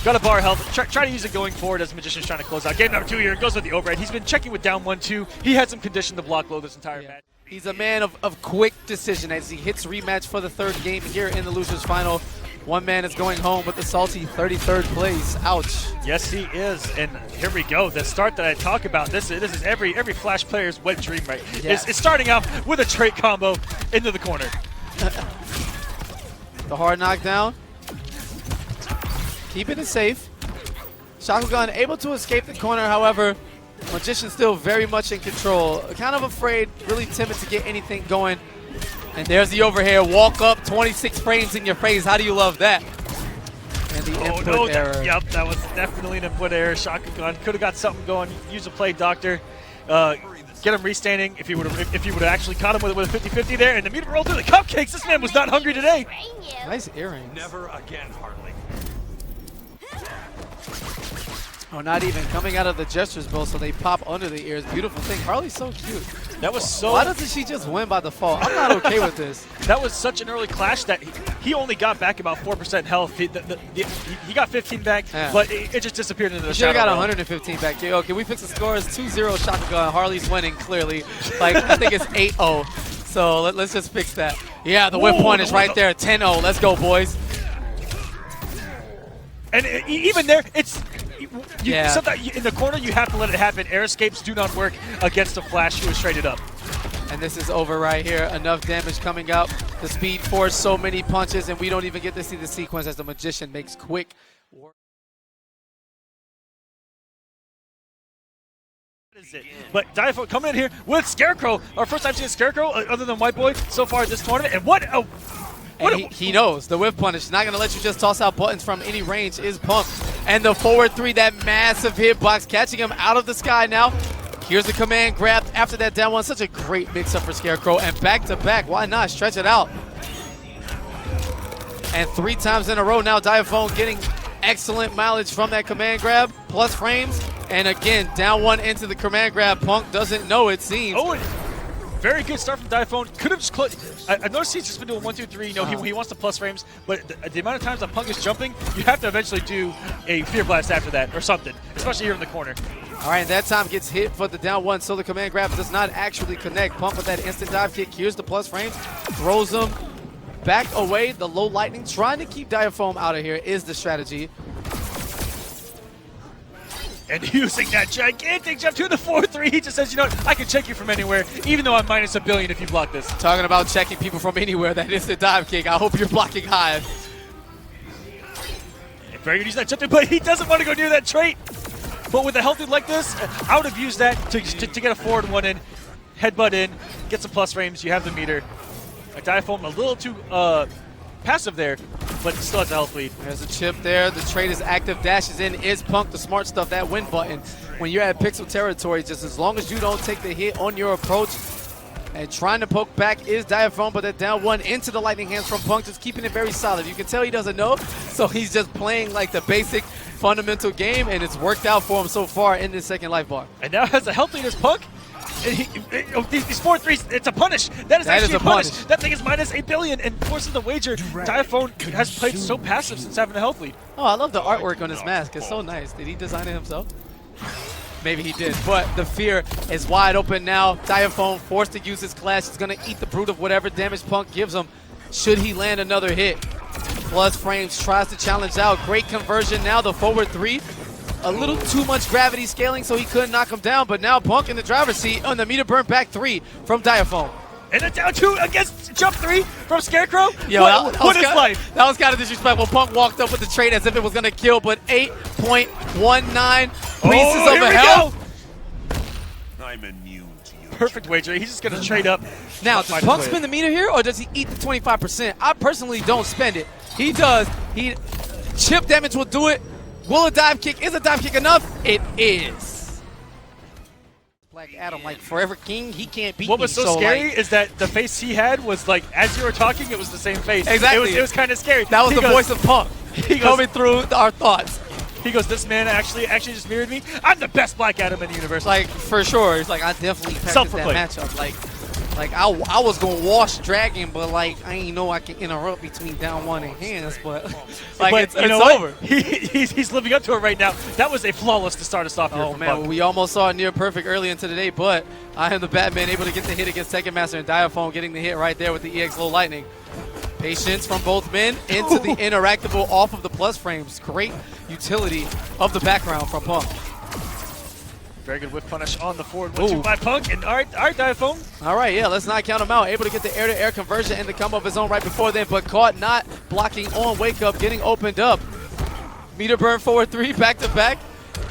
Got a bar health. Try to use it going forward as Magician's trying to close out. Game number 2 here. Goes with the overhead. He's been checking with down 1-2. He had some condition to block low this entire match. He's a man of quick decision as he hits rematch for the 3rd game here in the losers final. One man is going home with the salty 33rd place. Ouch. Yes, he is. And here we go. The start that I talk about. This is every Flash player's wet dream, right? Yes. It's starting off with a trait combo into the corner. The hard knockdown. Keeping it safe. Shakugan able to escape the corner, however, Magician still very much in control. Kind of afraid, really timid to get anything going. And there's the overhead. Walk up, 26 frames in your face. How do you love that? And the input error. Yep, that was definitely an input error. Shakugan could have got something going. Use a play doctor. Get him restanding if he would have actually caught him with a 50-50 there. And the meter rolled through the cupcakes. This man was not hungry today. Nice earrings. Never again, Harley. Oh, not even coming out of the gestures bowl, so they pop under the ears. Beautiful thing. Harley's so cute. That was so. Why doesn't she just win by default? I'm not okay with this. That was such an early clash that he only got back about 4% health. He got 15 back, yeah. But it just disappeared into the shadow. Should have got 115 back. Okay, can we fix the scores? 2-0 Shakugan. Harley's winning clearly. Like I think it's 8-0. So let's just fix that. Yeah, the whip point is right there. 10-0. Let's go, boys. And even there, it's. Yeah. Sometimes in the corner, you have to let it happen. Air escapes do not work against a Flash who is traded up. And this is over right here. Enough damage coming out. The Speed Force, so many punches, and we don't even get to see the sequence as the Magician makes quick work. That is it. But Diaphone coming in here with Scarecrow. Our first time seeing Scarecrow other than White Boy so far this tournament. And what a... And he knows the whip punish. Not going to let you just toss out buttons from any range is pumped. And the forward 3, that massive hitbox, catching him out of the sky now. Here's the command grab after that down 1. Such a great mix-up for Scarecrow. And back-to-back, why not? Stretch it out. And 3 times in a row now, Diaphone getting excellent mileage from that command grab. Plus frames. And again, down 1 into the command grab. Punk doesn't know, it seems. Oh, very good start from Diaphone. Could have just closed. I noticed he's just been doing 1, 2, 3. You know, he wants to plus frames, but the amount of times that Punk is jumping, you have to eventually do a Fear Blast after that or something, especially here in the corner. All right, and that time gets hit for the down 1, so the command grab does not actually connect. Punk with that instant dive kick. Here's the plus frames. Throws him back away. The low lightning, trying to keep Diaphone out of here is the strategy. And using that gigantic jump to the 4-3, he just says, you know what, I can check you from anywhere, even though I'm minus $1 billion if you block this. Talking about checking people from anywhere, that is the dive kick. I hope you're blocking high. And very good use that jump, but he doesn't want to go near that trait. But with a healthy like this, I would have used that to get a forward 1 in, headbutt in, get some plus frames, you have the meter. Diaphone a little too passive there, but still has a health lead. There's a chip there. The trade is active. Dashes in is Punk. The smart stuff, that win button. When you're at pixel territory, just as long as you don't take the hit on your approach, and trying to poke back is Diaphone, but that down 1 into the lightning hands from Punk, just keeping it very solid. You can tell he doesn't know, so he's just playing like the basic fundamental game, and it's worked out for him so far in this second life bar. And now has a health lead as Punk. These 4-3s, it's a punish. That is actually a punish. That thing is minus $8 billion and forces the wager. Diaphone has played so passive since having a health lead. Oh, I love the artwork on his mask. It's so nice. Did he design it himself? Maybe he did, but the fear is wide open now. Diaphone forced to use his clash. He's going to eat the brute of whatever damage Punk gives him. Should he land another hit? Plus frames, tries to challenge out. Great conversion now, the forward 3. A little too much gravity scaling, so he couldn't knock him down, but now Punk in the driver's seat on the meter burn back 3 from Diaphone. And then down 2 against jump 3 from Scarecrow. Yo, what is life? That was kind of disrespectful. Punk walked up with the trade as if it was going to kill, but 8.19 pieces of a health. I'm immune to you. Perfect wager. He's just going to trade up. Now, does Punk spend the meter here, or does he eat the 25%? I personally don't spend it. He does. Chip damage will do it. Will a dive kick? Is a dive kick enough? It is. Black Adam, like Forever King, he can't beat me. What was so scary like, is that the face he had was like, as you were talking, it was the same face. Exactly. It was kind of scary. That was the voice of Punk coming through our thoughts. He goes, this man actually just mirrored me. I'm the best Black Adam in the universe. Like, for sure. It's like, I definitely practiced that matchup. Like I was going to wash Dragon, but like, I ain't know I can interrupt between down 1 and hands, but like, but it's over. What? He's living up to it right now. That was a flawless to start us off here. Oh man, well, we almost saw it near perfect early into the day, but I am the Batman able to get the hit against Tekken Master, and Diaphone getting the hit right there with the EX Low Lightning. Patience from both men into the interactable off of the plus frames. Great utility of the background from Punk. Very good whip punish on the forward 1-2 by Punk. And all right, Diaphone. All right, yeah, let's not count him out. Able to get the air-to-air conversion and the combo of his own right before then, but caught not blocking on Wake Up, getting opened up. Meter burn forward 3, back-to-back,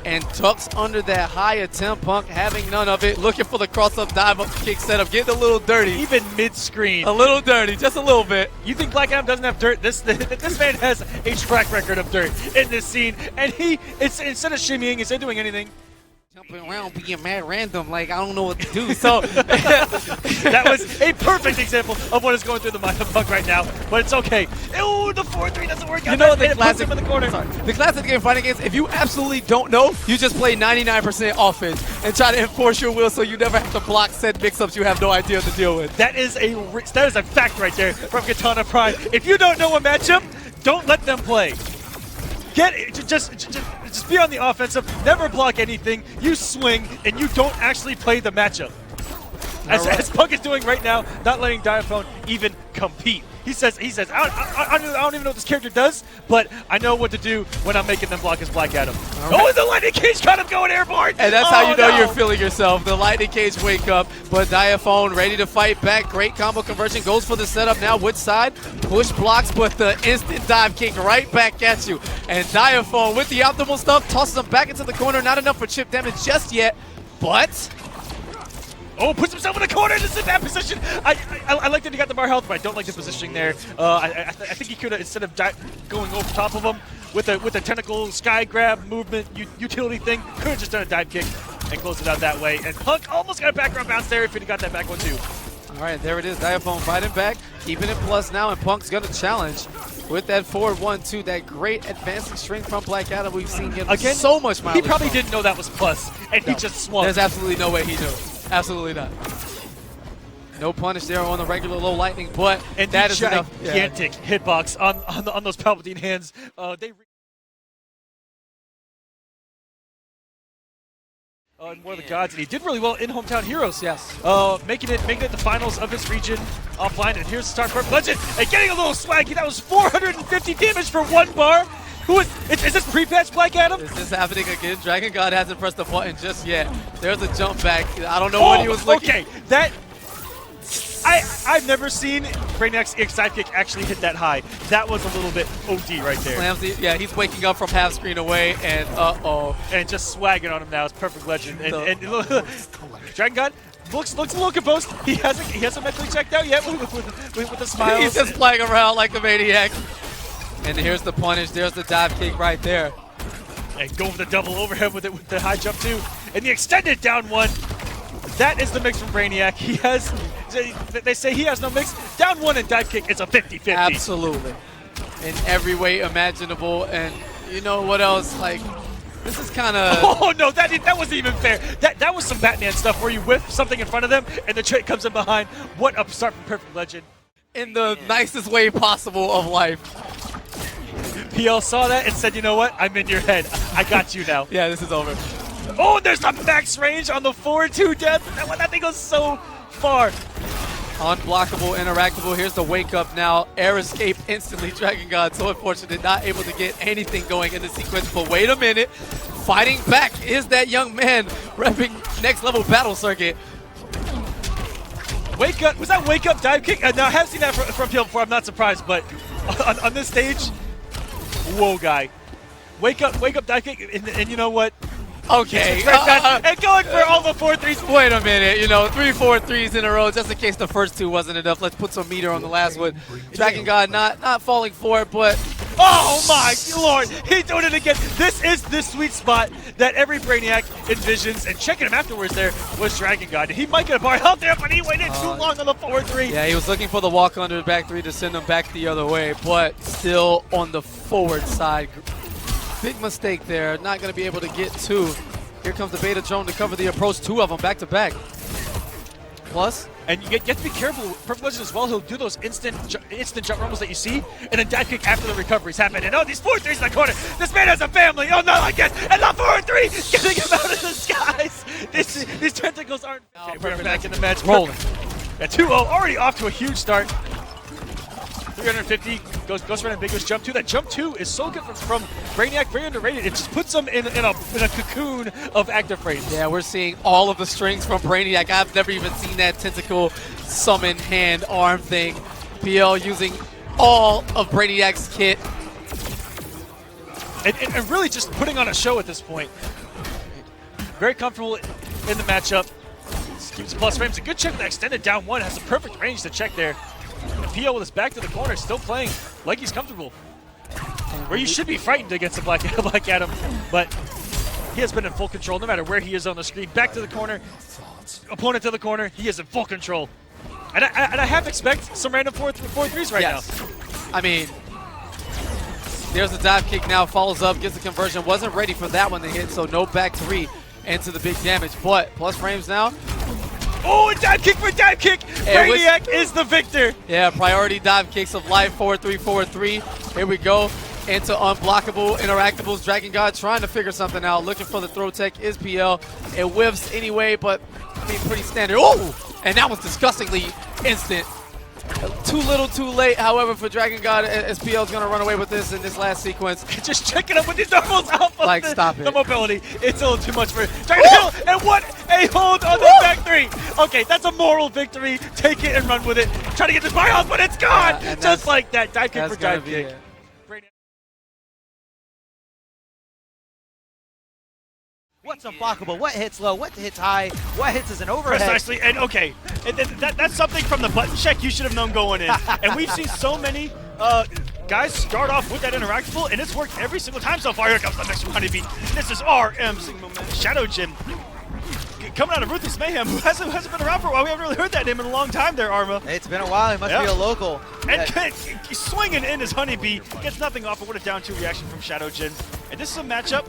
and tucks under that high attempt. Punk having none of it, looking for the cross-up dive up kick setup, getting a little dirty. Even mid-screen. A little dirty, just a little bit. You think Black Adam doesn't have dirt? This man has a track record of dirt in this scene, and instead of shimmying, instead of doing anything, jumping around, being mad random, like I don't know what to do. So that was a perfect example of what is going through the mind of Punk right now. But it's okay. Ooh, the 4-3 doesn't work out. You know the classic in the corner. The classic game fighting games. If you absolutely don't know, you just play 99% offense and try to enforce your will, so you never have to block said mix-ups you have no idea to deal with. That is a fact right there from Katana Prime. If you don't know a matchup, don't let them play. Just be on the offensive, never block anything, you swing, and you don't actually play the matchup. As Punk is doing right now, not letting Diaphone even compete. He says, I don't even know what this character does, but I know what to do when I'm making them block his Black Adam. Right. Oh, and the lightning cage got him going airborne! And that's how you know you're feeling yourself. The lightning cage wake up, but Diaphone ready to fight back. Great combo conversion, goes for the setup now. Which side? Push blocks, but the instant dive kick right back at you. And Diaphone with the optimal stuff tosses him back into the corner. Not enough for chip damage just yet, but... Oh, puts himself in the corner. This is in that position. I like that he got the bar health, but I don't like the positioning there. I think he could have, instead of going over top of him with a tentacle sky grab movement utility thing, could have just done a dive kick and closed it out that way. And Punk almost got a background bounce there if he got that back one too. All right, there it is. Diaphone fighting back, keeping it plus now, and Punk's going to challenge with that forward 1-2. That great advancing strength from Black Adam. We've seen him again so much mileage. He probably didn't know that was plus, and he just swung. There's absolutely no way he knew. Absolutely not. No punish there on the regular low lightning, but and that is enough. Gigantic hitbox on those Palpatine hands. And one of the gods, and he did really well in Hometown Heroes. Yes. Making it the finals of this region offline. And here's the start for Legend, and getting a little swaggy. That was 450 damage for 1 bar. Is this pre-patch Black Adam? Is this happening again? Dragongod hasn't pressed the button just yet. There's a jump back. I don't know what he was looking. Okay, I've never seen Brainiac's side kick actually hit that high. That was a little bit OD right there. Slams yeah, he's waking up from half screen away, and and just swagging on him now. It's perfect Legend. And Dragongod looks a little composed. He hasn't mentally checked out yet with the smiles. He's just playing around like a maniac. And here's the punish. There's the dive kick right there. And go for the double overhead with the high jump too. And the extended down 1. That is the mix from Brainiac. They say he has no mix. Down 1 and dive kick, it's a 50-50. Absolutely. In every way imaginable. And you know what else? Like, this is kind of... Oh, no, that wasn't even fair. That was some Batman stuff where you whip something in front of them and the trait comes in behind. What a start from Perfect Legend. In the nicest way possible of life. PL saw that and said, you know what? I'm in your head. I got you now. Yeah, this is over. Oh, there's the max range on the forward 2 death. That thing goes so far. Unblockable, interactable. Here's the wake up now. Air escape instantly. Dragongod so unfortunate, not able to get anything going in the sequence. But wait a minute. Fighting back is that young man repping next level battle circuit. Wake up. Was that wake up dive kick? No, I have seen that from PL before. I'm not surprised, but on this stage, whoa, guy. Wake up dive kick, and you know what? Okay. And going for all the 4-3s. Wait a minute, you know, 3 4-3s in a row, just in case the first 2 wasn't enough. Let's put some meter on the last one. Dragongod not falling for it, but oh my lord, he's doing it again. This is the sweet spot that every Brainiac envisions, and checking him afterwards there was Dragongod. He might get a bar health there, but he waited too long on the 4-3. Yeah, he was looking for the walk under the back 3 to send him back the other way, but still on the forward side. Big mistake there, not going to be able to get 2. Here comes the beta drone to cover the approach, 2 of them back to back. Plus, and you have to be careful with Perfect Legend as well. He'll do those instant jump rumbles that you see, and then dive kick after the recoveries happen. And oh, these 4-3s in the corner. This man has a family. Oh, not like this. And the 4-3 getting him out of the skies. These tentacles aren't. Okay, we're back in the match. Rolling. At 2-0, already off to a huge start. 350 goes for an ambiguous jump 2. That jump 2 is so good from Brainiac, very underrated. It just puts him in a cocoon of active frames. Yeah, we're seeing all of the strings from Brainiac. I've never even seen that tentacle summon hand arm thing. PL using all of Brainiac's kit. And really just putting on a show at this point. Very comfortable in the matchup. Keeps plus frames. A good check with that extended down 1. Has a perfect range to check there. And PL with his back to the corner, still playing like he's comfortable. Where you should be frightened against a Black Adam, but he has been in full control no matter where he is on the screen. Back to the corner, opponent to the corner, he is in full control. And I half expect some random 4-3s right now. I mean, there's the dive kick now, follows up, gets the conversion. Wasn't ready for that one to hit, so no back 3 into the big damage. But plus frames now. Oh, and dive kick for dive kick! Brainiac is the victor! Yeah, priority dive kicks of life, 4-3, 4-3. Here we go into unblockable interactables. Dragongod trying to figure something out, looking for the throw tech is PL. It whiffs anyway, but I mean, pretty standard. Oh, and that was disgustingly instant. Too little, too late, however, for Dragongod, as PL's going to run away with this in this last sequence. Just checking up with these normals off of like, stop it. The mobility. It's a little too much for Dragongod. And what a hold on the back 3. Okay, that's a moral victory. Take it and run with it. Try to get this bar off, but it's gone. Just like that. Dive kick for dive kick. What's unblockable? What hits low? What hits high? What hits as an overhead? Precisely, and okay, that's something from the button check you should have known going in. And we've seen so many guys start off with that interactable, and it's worked every single time so far. Here comes the next one, HoneyBee. This is RM ShadowJin. Coming out of Ruthless Mayhem, who hasn't been around for a while. We haven't really heard that name in a long time there, Arma. It's been a while. He must be a local. And he's swinging in his HoneyBee. Gets nothing off, but what a down 2 reaction from ShadowJin. And this is a matchup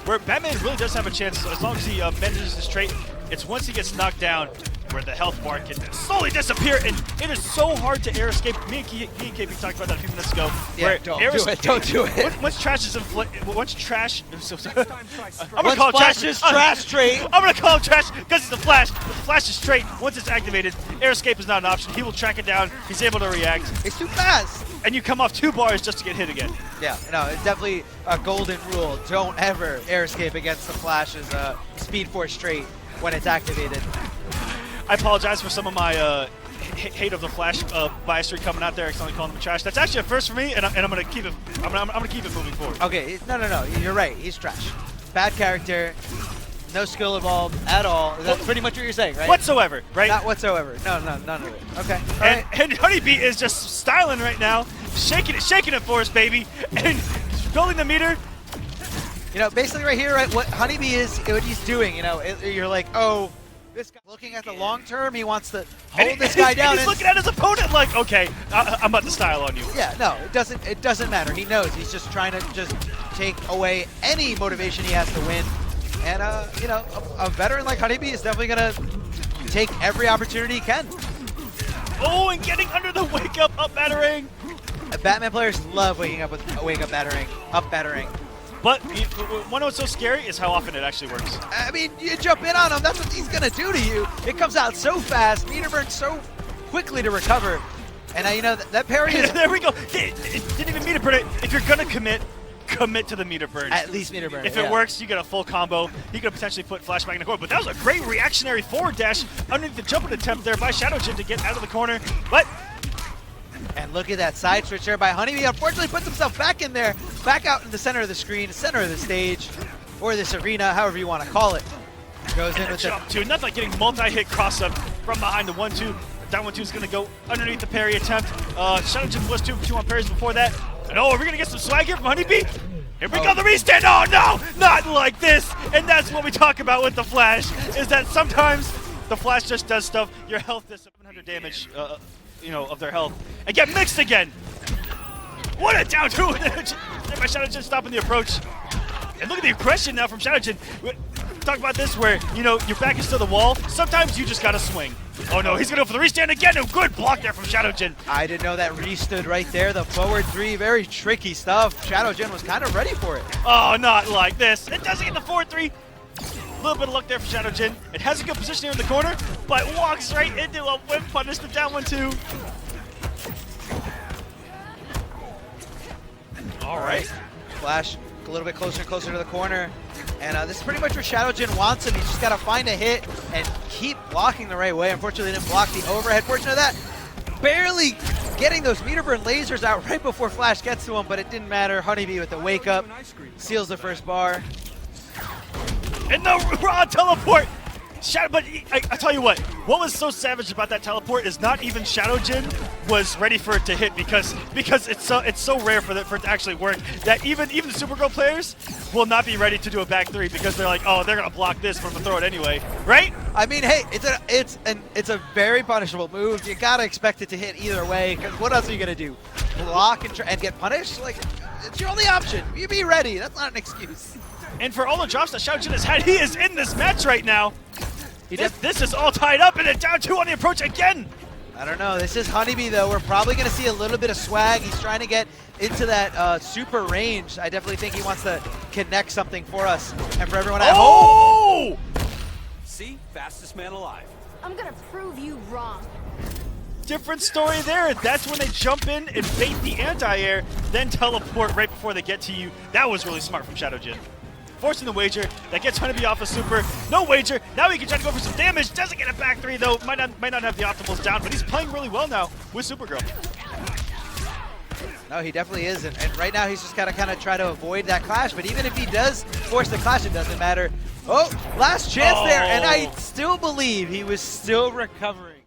where Batman really does have a chance, as long as he manages his trait. It's once he gets knocked down where the health bar can slowly disappear, and it is so hard to air escape. Me and KP talked about that a few minutes ago. Yeah, don't do it. Once trash is once trash, I'm gonna once call Flash him is trash trait. I'm gonna call him trash because it's a Flash. The Flash is trait. Once it's activated, air escape is not an option. He will track it down. He's able to react. It's too fast. And you come off 2 bars just to get hit again. Yeah, no, it's definitely a golden rule. Don't ever air escape against the Flash's Speed Force trait when it's activated. I apologize for some of my hate of the Flash bias streak coming out there, accidentally calling him trash. That's actually a first for me, and I'm gonna keep it. I'm gonna keep it moving forward. Okay, no, you're right. He's trash. Bad character. No skill involved at all. That's pretty much what you're saying, right? Whatsoever, right? Not whatsoever. No, none of it. Okay. And HoneyBee is just styling right now, shaking it for us, baby, and building the meter. You know, basically right here, right, what HoneyBee is, what he's doing, you know, you're like, oh, this guy looking at the long term, he wants to hold this guy down. And he's looking at his opponent like, okay, I'm about to style on you. Yeah, no, it doesn't matter. He knows. He's just trying to just take away any motivation he has to win. And, you know, a veteran like HoneyBee is definitely going to take every opportunity he can. Oh, and getting under the wake-up up battering. Batman players love waking up with a wake-up battering, up battering. But one what's so scary is how often it actually works. I mean, you jump in on him, that's what he's going to do to you. It comes out so fast, meter burns so quickly to recover. And, you know, that parry is... There we go. It didn't even meter burn it. If you're going to commit commit to the meter burn. At least meter burn. If it works, you get a full combo. He could potentially put flashback in the corner. But that was a great reactionary forward dash underneath the jumping attempt there by ShadowJin to get out of the corner. But and look at that side switch there by HoneyBee. Unfortunately puts himself back in there, back out in the center of the screen, center of the stage, or this arena, however you want to call it. Goes in with jump too. Nothing like getting multi-hit cross-up from behind the 1-2. Down 1-2 is going to go underneath the parry attempt. ShadowJin was 2 on parries before that. And oh, are we going to get some swag here from HoneyBee? Here we go, the restand. Oh no, not like this. And that's what we talk about with the Flash, is that sometimes the Flash just does stuff. Your health does 700 damage, of their health. And get mixed again. What a down 2 by ShadowJin stopping the approach. And look at the aggression now from ShadowJin. Talk about this where, your back is to the wall. Sometimes you just gotta swing. Oh no, he's gonna go for the restand again. A good block there from ShadowJin. I didn't know that re-stood right there. The forward 3, very tricky stuff. ShadowJin was kind of ready for it. Oh, not like this. It doesn't get the forward 3. A little bit of luck there for ShadowJin. It has a good position here in the corner, but walks right into a whip punish to down 1-2. All right. Flash a little bit closer and closer to the corner. And this is pretty much where ShadowJin wants him. He's just got to find a hit and keep blocking the right way. Unfortunately, didn't block the overhead portion of that. Barely getting those meter burn lasers out right before Flash gets to him, but it didn't matter. HoneyBee with the wake up seals the first bar. And the raw teleport! But I tell you what was so savage about that teleport is not even ShadowJin was ready for it to hit because it's so rare for it to actually work that even the Supergirl players will not be ready to do a back 3 because they're like, oh, they're gonna block this from the throw it anyway, right? I mean, hey, it's a very punishable move. You gotta expect it to hit either way because what else are you gonna do? Block and get punished? Like, it's your only option. You be ready. That's not an excuse. And for all the drops that ShadowJin has had, he is in this match right now. This is all tied up, and it's down 2 on the approach again. I don't know. This is HoneyBee, though. We're probably going to see a little bit of swag. He's trying to get into that super range. I definitely think he wants to connect something for us and for everyone at home. See? Fastest man alive. I'm gonna prove you wrong. Different story there. That's when they jump in and bait the anti-air, then teleport right before they get to you. That was really smart from ShadowJin. Forcing the wager, that gets HoneyBee off a super. No wager, now he can try to go for some damage. Doesn't get a back 3 though, might not have the optimals down, but he's playing really well now with Supergirl. No, he definitely is, and right now he's just got to kind of try to avoid that clash, but even if he does force the clash, it doesn't matter. Oh, last chance there, and I still believe he was still recovering.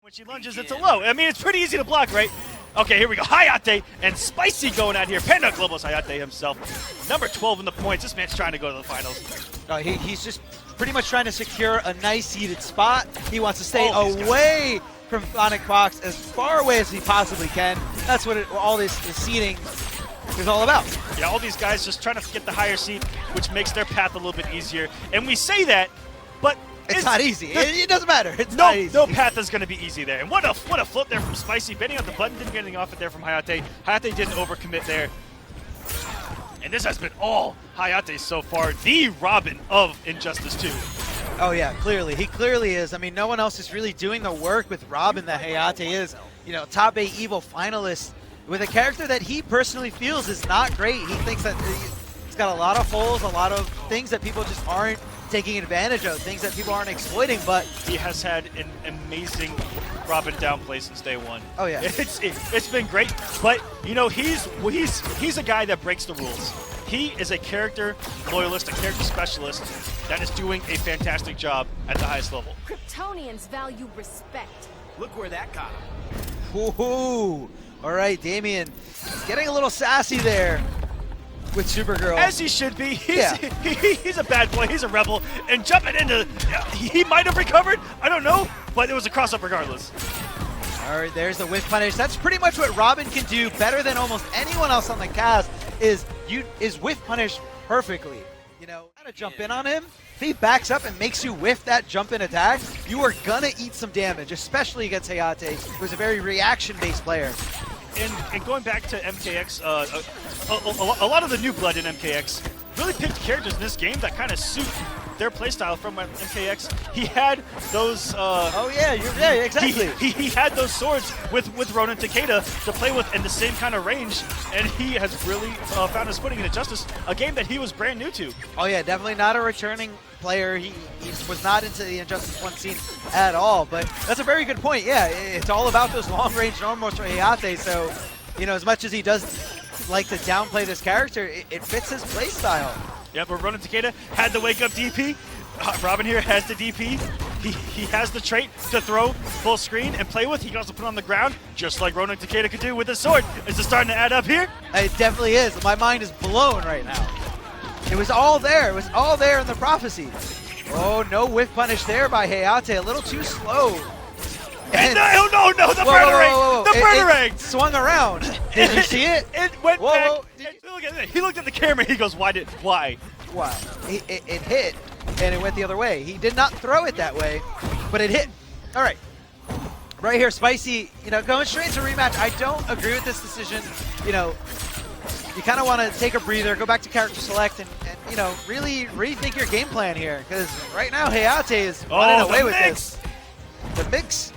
When she lunges, it's a low. I mean, it's pretty easy to block, right? Okay, here we go. Hayatei and Spicy going out here. Panda Global's Hayatei himself. Number 12 in the points. This man's trying to go to the finals. He's just pretty much trying to secure a nice seated spot. He wants to stay away from Sonic Box as far away as he possibly can. That's what all this seating is all about. Yeah, all these guys just trying to get the higher seat, which makes their path a little bit easier. And we say that, but it's not easy. It doesn't matter. It's not easy. No path is going to be easy there. And what a flip there from Spicy. Bending on the button, didn't get anything off it there from Hayatei. Hayatei didn't overcommit there. And this has been all Hayatei so far. The Robin of Injustice 2. Oh yeah, clearly. He clearly is. I mean, no one else is really doing the work with Robin that Hayatei is. Top 8 Evil finalist with a character that he personally feels is not great. He thinks that he's got a lot of holes, a lot of things that people just aren't taking advantage of, things that people aren't exploiting, but he has had an amazing Robin downplay since day one. Oh yeah, it's been great, but he's a guy that breaks the rules. He is a character loyalist, a character specialist that is doing a fantastic job at the highest level. Kryptonians value respect. Look where that got him. Woohoo! All right, Damien, getting a little sassy there with Supergirl. As he should be. He's a bad boy. He's a rebel. And jumping into, he might have recovered. I don't know, but it was a cross-up regardless. All right, there's the whiff punish. That's pretty much what Robin can do better than almost anyone else on the cast. Is whiff punish perfectly. Gotta jump in on him. If he backs up and makes you whiff that jump in attack, you are gonna eat some damage, especially against Hayatei, who's a very reaction-based player. And going back to MKX, a lot of the new blood in MKX really picked characters in this game that kind of suit their playstyle from MKX. He had those. Oh yeah, yeah, exactly. He had those swords with Ronin Takeda to play with in the same kind of range, and he has really found his footing in Injustice, a game that he was brand new to. Oh yeah, definitely not a returning player. He was not into the Injustice 1 scene at all, but that's a very good point. Yeah, it's all about those long-range normals for Hayatei, so, you know, as much as he does like to downplay this character, it fits his play style. Yeah, but Ronin Takeda had the wake-up DP. Robin here has the DP. He has the trait to throw full screen and play with. He can also put it on the ground, just like Ronin Takeda could do with his sword. Is it starting to add up here? It definitely is. My mind is blown right now. It was all there. It was all there in the prophecy. Oh, no whiff punish there by Hayatei. A little too slow. And no, the Brainiac! The Brainiac! Swung around. Did you see it? It went back. Whoa. He looked at the camera. He goes, "Why? Wow. It hit, and it went the other way. He did not throw it that way, but it hit. All right. Right here, Spicy, you know, going straight to rematch. I don't agree with this decision. You know, you kind of want to take a breather, go back to character select, and you know, really rethink your game plan here. Because right now, Hayatei is running away with this. The mix.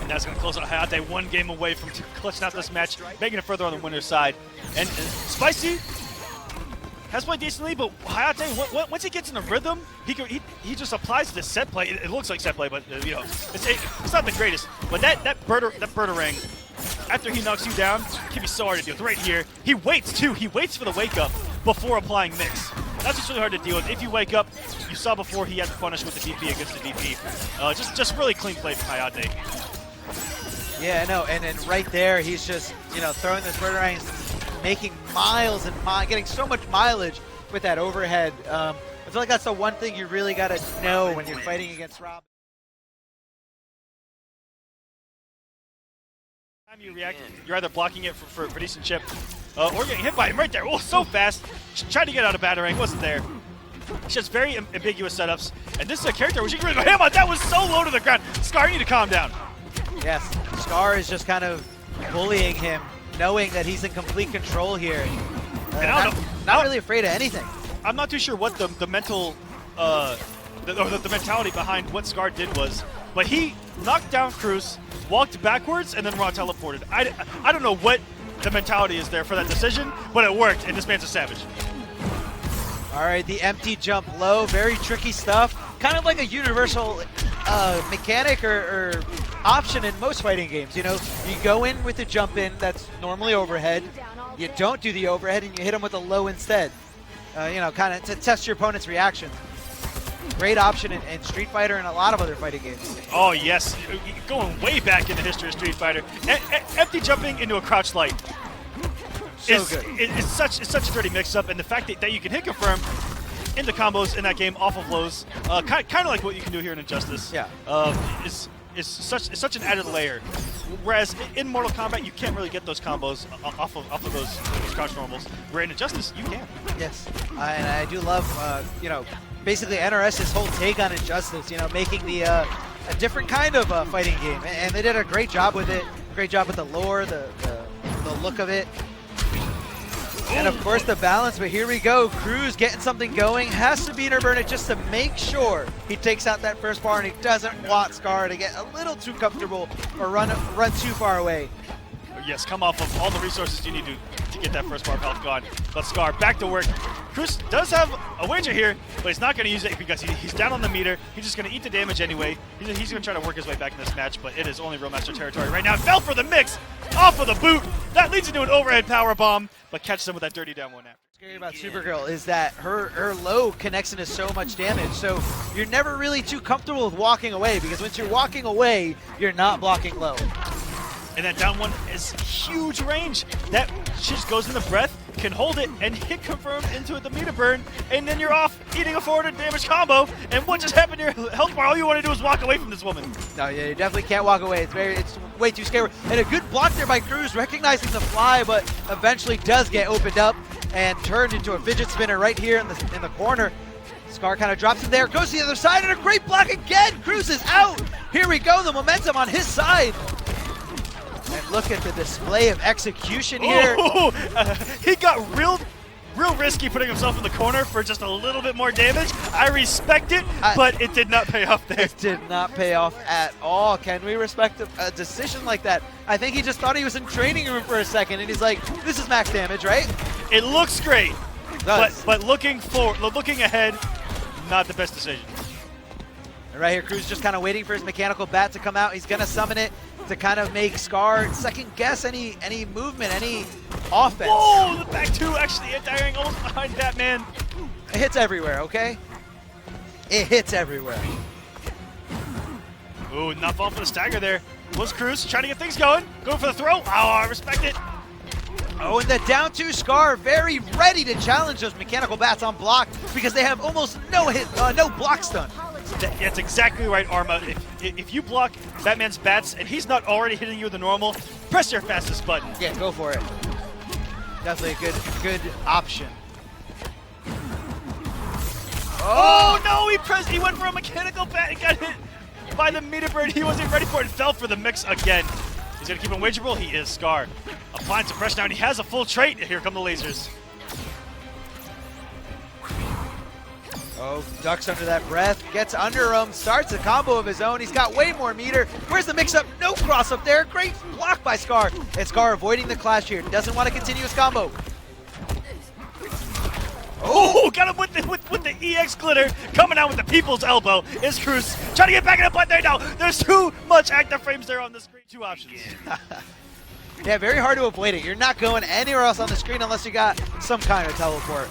And that's going to close out Hayatei, one game away from clutching out this match, making it further on the winner's side. And Spicy has played decently, but Hayatei, once he gets in the rhythm, he just applies this set play. It looks like set play, but you know, it's not the greatest. But that Birdarang, after he knocks you down, can be so hard to deal with. Right here, he waits too. He waits for the wake up before applying mix. That's just really hard to deal with. If you wake up, you saw before he had to punish with the DP against the DP. Just really clean play from Hayatei. Yeah, no, and then right there, he's just, you know, throwing this Birdarang, making miles and getting so much mileage with that overhead. I feel like that's the one thing you really got to know when you're fighting against Rob. Time you react, you're either blocking it for a decent chip, or getting hit by him right there. Oh, so fast. Tried to get out of Batarang, wasn't there. It's just very ambiguous setups. And this is a character where you can really go ham on. That was so low to the ground. Scar, you need to calm down. Yes, Scar is just kind of bullying him, knowing that he's in complete control here. And I don't know. Not really afraid of anything. I'm not too sure what the mental, the mentality behind what Scar did was, but he knocked down Kruce, walked backwards, and then raw teleported. I don't know what the mentality is there for that decision, but it worked, and this man's a savage. All right, the empty jump low, very tricky stuff. Kind of like a universal mechanic or option in most fighting games. You know, you go in with the jump in that's normally overhead. You don't do the overhead and you hit them with a low instead. You know, kind of to test your opponent's reaction. Great option in Street Fighter and a lot of other fighting games. Oh yes, going way back in the history of Street Fighter. Empty jumping into a crouch light. So good. It's such a dirty mix-up, and the fact that you can hit confirm in the combos in that game off of lows, kind of like what you can do here in Injustice. Yeah. Is such an added layer. Whereas in Mortal Kombat, you can't really get those combos off of those crouch normals. Where in Injustice, you can. Yes, and I do love, you know, basically NRS's whole take on Injustice. You know, making the a different kind of fighting game, and they did a great job with it. Great job with the lore, the look of it. And of course the balance, but here we go. Kruce getting something going, has to beat her burn it just to make sure he takes out that first bar, and he doesn't want Scar to get a little too comfortable or run too far away. Yes, come off of all the resources you need to get that first bar of health gone. But Scar back to work. Kruce does have a wager here, but he's not going to use it because he's down on the meter. He's just going to eat the damage anyway. He's going to try to work his way back in this match, but it is only Real Master territory right now. Fell for the mix, off of the boot. That leads into an overhead power bomb, but catches him with that dirty down one after. What's scary about Supergirl is that her low connects into so much damage, so you're never really too comfortable with walking away, because once you're walking away, you're not blocking low. And that down one is huge range. That she just goes in the breath, can hold it, and hit confirmed into the meter burn, and then you're off eating a forward damage combo. And what just happened to your health bar? All you want to do is walk away from this woman. No, yeah, you definitely can't walk away. It's way too scary. And a good block there by Kruce, recognizing the fly, but eventually does get opened up and turned into a fidget spinner right here in the corner. Scar kind of drops it there, goes to the other side, and a great block again. Kruce is out. Here we go, the momentum on his side. And look at the display of execution here. He got real real risky putting himself in the corner for just a little bit more damage. I respect it, but it did not pay off there. It did not pay off at all. Can we respect a decision like that? I think he just thought he was in training room for a second, and he's like, this is max damage, right? It looks great, Does. but looking ahead, not the best decision. And right here, Kruce just kind of waiting for his mechanical bat to come out. He's going to summon it to kind of make Scar second guess any movement, any offense. Oh, the back two actually anti-airing almost behind Batman. It hits everywhere, okay? It hits everywhere. Ooh, not falling for the stagger there. Was Kruce trying to get things going. Going for the throw. Oh, I respect it. Oh, and the down two Scar very ready to challenge those mechanical bats on block because they have almost no block stun. That's exactly right, Arma. If you block Batman's bats and he's not already hitting you with the normal, press your fastest button. Yeah, go for it. Definitely a good option. Oh no, he went for a mechanical bat and got hit by the meter bird. He wasn't ready for it and fell for the mix again. He's gonna keep him wagerable. He is Scar. Applying suppression now, and he has a full trait. Here come the lasers. Oh, ducks under that breath, gets under him, starts a combo of his own. He's got way more meter. Where's the mix-up? No cross up there. Great block by Scar. And Scar avoiding the clash here. Doesn't want to continue his combo. Oh, got him with the EX glitter. Coming out with the people's elbow is Kruce. Trying to get back in the butt there now. There's too much active frames there on the screen. Two options. Yeah, very hard to avoid it. You're not going anywhere else on the screen unless you got some kind of teleport.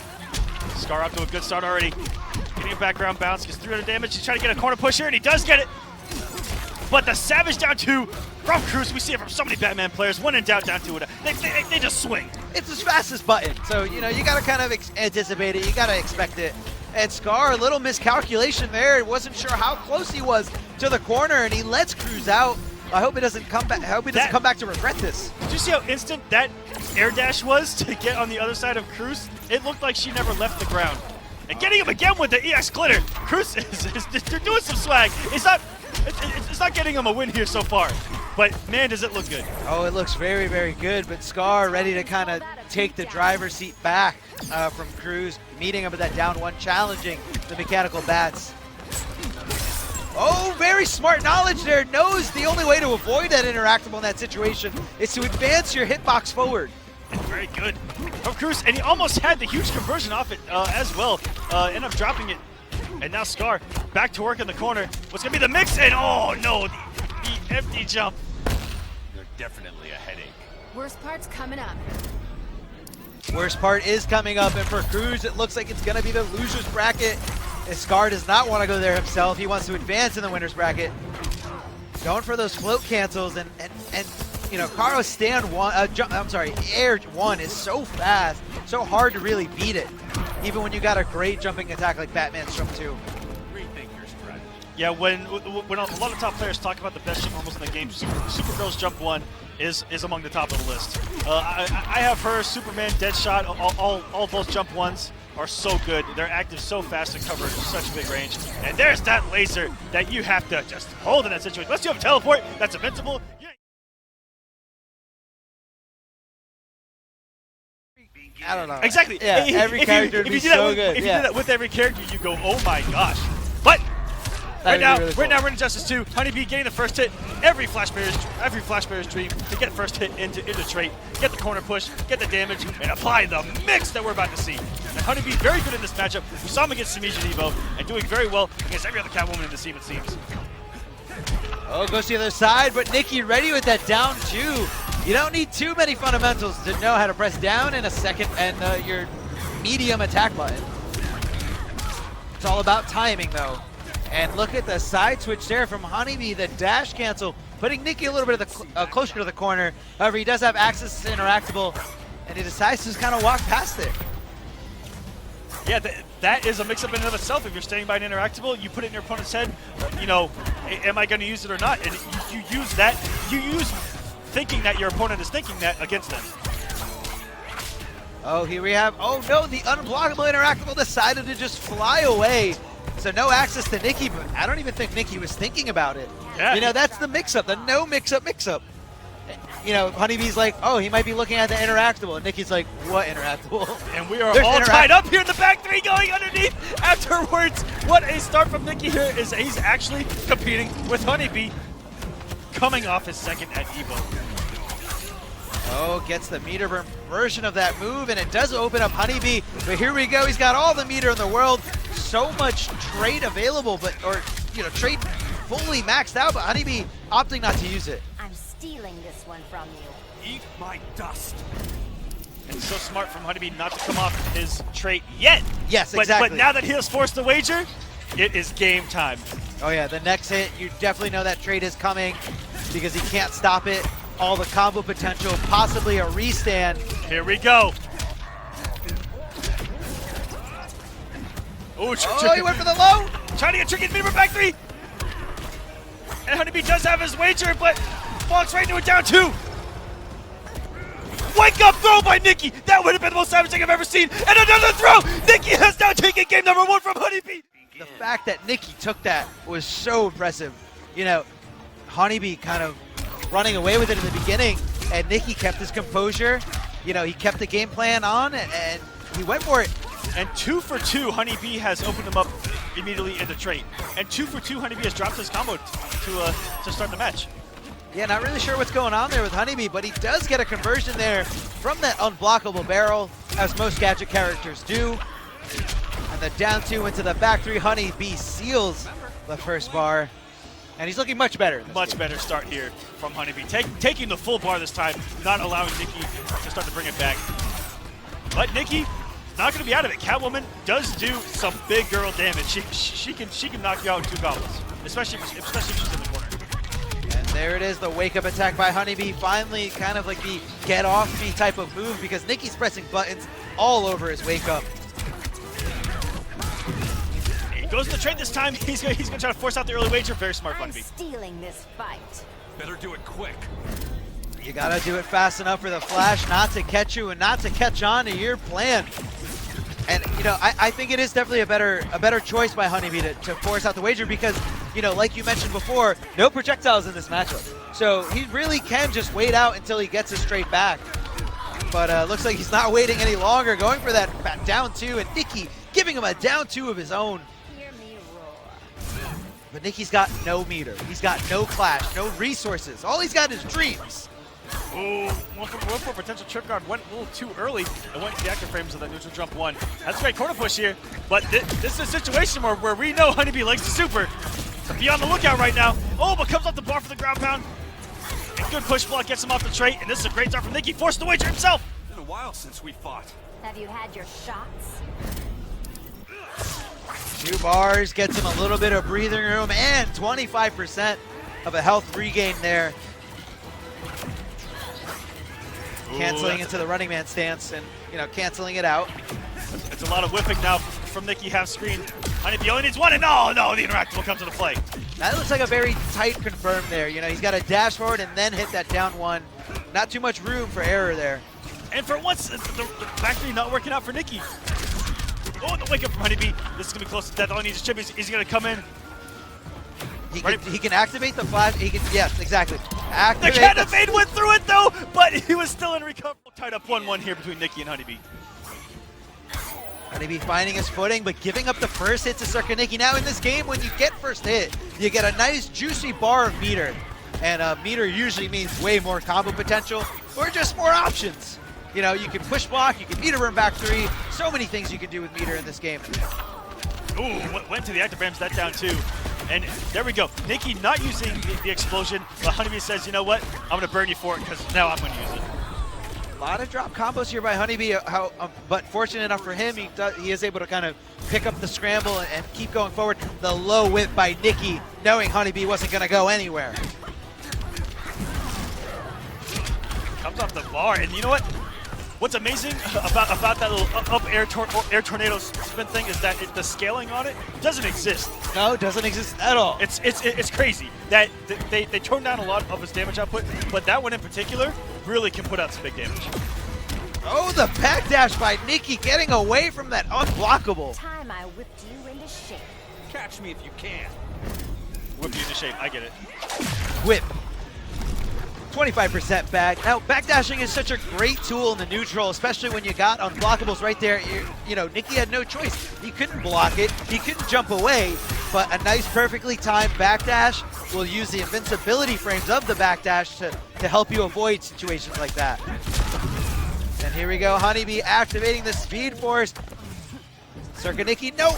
Scar up to a good start already. Getting a background bounce, gets 300 damage. He's trying to get a corner push here, and he does get it. But the Savage down two from Kruce. We see it from so many Batman players. When in doubt, down two. They just swing. It's his fastest button, so you got to kind of anticipate it. You got to expect it. And Scar, a little miscalculation there. He wasn't sure how close he was to the corner, and he lets Kruce out. I hope he doesn't come back. I hope he doesn't come back to regret this. Did you see how instant that air dash was to get on the other side of Kruce? It looked like she never left the ground. And getting him again with the EX glitter. Kruce they're doing some swag. It's not getting him a win here so far. But man, does it look good. Oh, it looks very, very good. But Scar ready to kind of take the driver's seat back from Kruce, meeting him with that down one, challenging the mechanical bats. Oh, very smart knowledge there. Knows the only way to avoid that interactable in that situation is to advance your hitbox forward. Very good from Kruce, and he almost had the huge conversion off it as well. Ended up dropping it, and now Scar back to work in the corner. What's gonna be the mix? And oh no, the empty jump. They're definitely a headache. Worst part's coming up. Worst part is coming up, and for Kruce, it looks like it's gonna be the loser's bracket. And Scar does not want to go there himself. He wants to advance in the winner's bracket. Going for those float cancels, and you know, Karo's air one is so fast, so hard to really beat it, even when you got a great jumping attack like Batman's jump 2. Rethink your strategy. Yeah, when a lot of top players talk about the best jump almost in the game, Supergirl's jump 1 is among the top of the list. I have her, Superman, Deadshot, all those jump 1s are so good. They're active so fast and cover such a big range. And there's that laser that you have to just hold in that situation. Unless you have a teleport that's invincible. I don't know. Exactly. Yeah, every character would be so good. If you do that with every character, you go, oh my gosh. But right now, we're in Justice 2. HoneyBee getting the first hit. Every Flash player's dream to get first hit into trade, get the corner push, get the damage, and apply the mix that we're about to see. And HoneyBee very good in this matchup. We saw him against Semiij and Evo, and doing very well against every other Catwoman in the team, it seems. Oh, goes to the other side, but Nicky ready with that down 2. You don't need too many fundamentals to know how to press down in a second and your medium attack button. It's all about timing, though. And look at the side switch there from HoneyBee, the dash cancel, putting Nicky a little bit of closer to the corner. However, he does have access to interactable, and he decides to just kind of walk past it. Yeah, that is a mix-up in and of itself. If you're staying by an interactable, you put it in your opponent's head, you know, am I going to use it or not? And you use that, thinking that your opponent is thinking that against them. Oh, here we have, oh no, the unblockable interactable decided to just fly away. So no access to Nicky, but I don't even think Nicky was thinking about it. Yeah, you know, that's the mix-up, the no mix-up mix-up. you know, HoneyBee's like, oh, he might be looking at the interactable. And Nicky's like, what interactable? And we are There's all tied up here in the back three going underneath afterwards. What a start from Nicky here is he's actually competing with HoneyBee coming off his second at Evo. Oh, gets the meter burn version of that move, and it does open up HoneyBee. But here we go. He's got all the meter in the world. So much trade available, but trade fully maxed out, but HoneyBee opting not to use it. I'm stealing this one from you. Eat my dust. And so smart from HoneyBee not to come off his trait yet. Yes, exactly. But now that he has forced the wager, it is game time. Oh yeah, the next hit, you definitely know that trade is coming because he can't stop it. All the combo potential, possibly a restand. Here we go. Oh, he went for the low. Trying to get tricky meter back three. And HoneyBee does have his wager, but walks right into it down two. Wake up throw by Nicky. That would have been the most savage thing I've ever seen. And another throw. Nicky has now taken game number one from HoneyBee. The fact that Nicky took that was so impressive. You know, HoneyBee kind of running away with it in the beginning, and Nicky kept his composure. You know, he kept the game plan on, and he went for it. And 2 for 2, HoneyBee has opened him up immediately in the trait. And 2 for 2, HoneyBee has dropped his combo to start the match. Yeah, not really sure what's going on there with HoneyBee, but he does get a conversion there from that unblockable barrel, as most gadget characters do. And the down two into the back three, HoneyBee seals the first bar. And he's looking much better. Much better start here from HoneyBee. Taking the full bar this time, not allowing Nicky to start to bring it back. But Nicky not going to be out of it. Catwoman does do some big girl damage. She can knock you out in 2 combos, especially if she's in the corner. And there it is, the wake-up attack by HoneyBee. Finally, kind of like the get-off-me type of move because Nicky's pressing buttons all over his wake-up. Goes to the trade this time. He's going to try to force out the early wager. Very smart, I'm HoneyBee. stealing this fight. Better do it quick. You gotta do it fast enough for the flash not to catch you and not to catch on to your plan. And you know, I think it is definitely a better choice by HoneyBee to force out the wager because, you know, like you mentioned before, no projectiles in this matchup. So he really can just wait out until he gets a straight back. But looks like he's not waiting any longer, going for that down two, and Nicky giving him a down two of his own. But Nicky's got no meter. He's got no clash, no resources. All he's got is dreams. Ooh, one for potential trip guard. Went a little too early and went to the active frames of that neutral jump one. That's a great corner push here. But this is a situation where we know HoneyBee likes to super. So be on the lookout right now. Oh, but comes off the bar for the ground pound. And good push block gets him off the trait. And this is a great start from Nicky. Forced the wager himself. Been a while since we fought. Have you had your shots? 2 bars gets him a little bit of breathing room and 25% of a health regain there. Ooh, canceling into the running man stance and, you know, canceling it out. It's a lot of whipping now from Nicky half screen. HoneyBee only needs one, and no, the interactable comes into play. That looks like a very tight confirm there. You know, he's got to dash forward and then hit that down one. Not too much room for error there. And for once, the back three not working out for Nicky. Oh, the wake up from HoneyBee. This is going to be close to death. All he needs is chip. He's going to come in. He can activate the flash. Yes, exactly. Activate the cat evade went through it, though, but he was still in recovery. Tied up 1-1 here between Nicky and HoneyBee. HoneyBee finding his footing, but giving up the first hit to Circa Nicky. Now in this game, when you get first hit, you get a nice juicy bar of meter. And meter usually means way more combo potential or just more options. You know, you can push block, you can meter burn back three. So many things you can do with meter in this game. Ooh, went to the active ramps, that down too. And there we go. Nicky not using the explosion, but HoneyBee says, you know what? I'm going to burn you for it because now I'm going to use it. A lot of drop combos here by HoneyBee, but fortunate enough for him, he is able to kind of pick up the scramble and keep going forward. The low whip by Nicky, knowing HoneyBee wasn't going to go anywhere. Comes off the bar, and you know what? What's amazing about that little up air tornado spin thing is that the scaling on it doesn't exist. No, it doesn't exist at all. It's crazy that they tone down a lot of his damage output, but that one in particular really can put out some big damage. Oh, the backdash by Nicky, getting away from that unblockable. Time I whipped you into shape. Catch me if you can. Whip you into shape, I get it. Whip. 25% back. Now, backdashing is such a great tool in the neutral, especially when you got unblockables right there. You know, Nicky had no choice. He couldn't block it. He couldn't jump away, but a nice, perfectly timed backdash will use the invincibility frames of the backdash to help you avoid situations like that. And here we go, HoneyBee activating the Speed Force. Circa Nicky, no!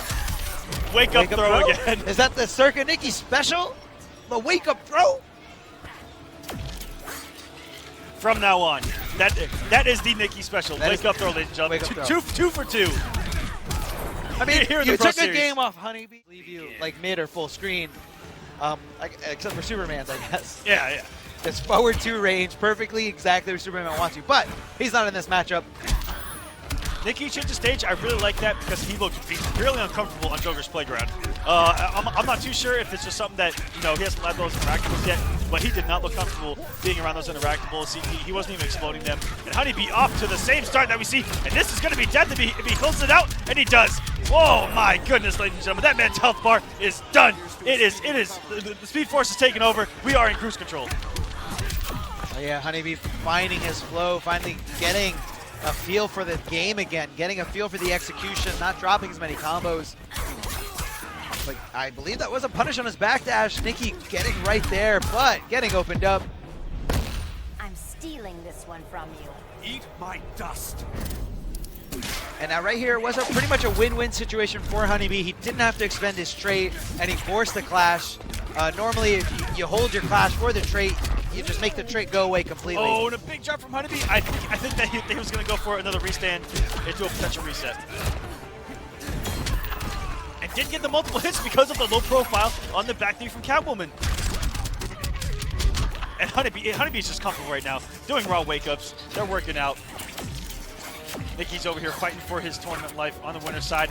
Wake up throw again. Is that the Circa Nicky special? The wake up throw? From now on, that is the Nicky special. Wake up throw, ladies and gentlemen. Two for two. I mean, Here in you the Pro took a Series. game off HoneyBee, leave you like mid or full screen, except for Superman's, I guess. Yeah. It's forward 2 range, perfectly exactly where Superman wants you, but he's not in this matchup. Nicky changed the stage. I really like that because he looked really uncomfortable on Joker's playground. I'm not too sure if it's just something that, you know, he hasn't led those interactables yet, but he did not look comfortable being around those interactables. He wasn't even exploding them. And HoneyBee off to the same start that we see, and this is going to be death if he closes it out, and he does. Oh my goodness, ladies and gentlemen, that man's health bar is done. It is. The Speed Force is taking over. We are in cruise control. Yeah, HoneyBee finding his flow, finally getting a feel for the game again, getting a feel for the execution, not dropping as many combos. But I believe that was a punish on his backdash. Nicky getting right there, but getting opened up. I'm stealing this one from you. Eat my dust. And now right here was pretty much a win-win situation for HoneyBee. He didn't have to expend his trait, and he forced the clash. Normally, if you hold your clash for the trait, you just make the trait go away completely. Oh, and a big drop from HoneyBee. I think that he was going to go for another restand into a potential reset. And didn't get the multiple hits because of the low profile on the back three from Catwoman. And HoneyBee is just comfortable right now, doing raw wake-ups. They're working out. Nicky's over here fighting for his tournament life on the winner's side.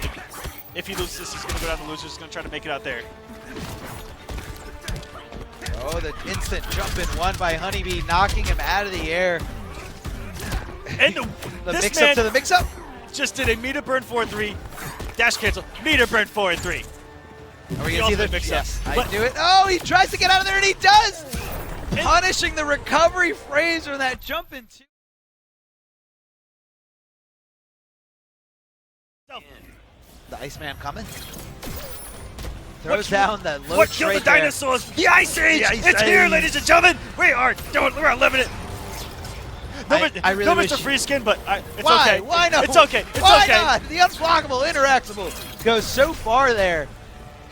If he loses this, he's going to go down the loser. He's going to try to make it out there. Oh, the instant jump in one by HoneyBee, knocking him out of the air. And The this mix-up man to the mix-up. just did a meter burn 4-3, dash cancel, meter burn 4-3. Are we going to see the mix-up? Yes, I But- knew it. Oh, he tries to get out of there, and he does! Punishing the recovery frames from that jump in two. The Iceman coming. Throws down that low What killed the straight there. dinosaurs? The Ice Age! The Ice It's here, Age. ladies and gentlemen! We're living it! I really no wish Mr. Freeskin, but it's Why? okay. Why not? It's okay. It's Why okay. not? The unblockable, interactable goes so far there.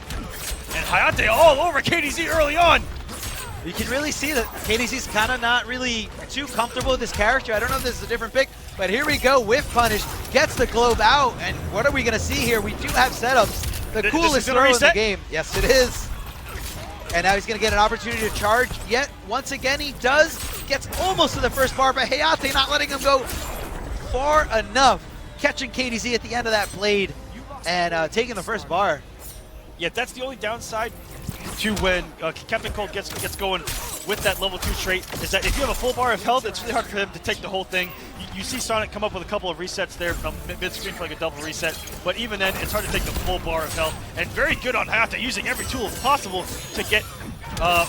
And Hayatei all over KDZ early on. You can really see that KDZ's kind of not really too comfortable with this character. I don't know if this is a different pick, but here we go. Whiff punish, gets the globe out, and what are we going to see here? We do have setups. The This coolest is gonna throw in the reset? game. Yes, it is. And now he's going to get an opportunity to charge. Yet, once again, he does. Gets almost to the first bar, but Hayatei not letting him go far enough. Catching KDZ at the end of that blade and taking the first bar. Yeah, that's the only downside to when Captain Cold gets going with that level 2 trait, is that if you have a full bar of health, it's really hard for him to take the whole thing. You see Sonic come up with a couple of resets there from mid-screen for like a double reset, but even then, it's hard to take the full bar of health. And very good on Hayatei, using every tool possible to get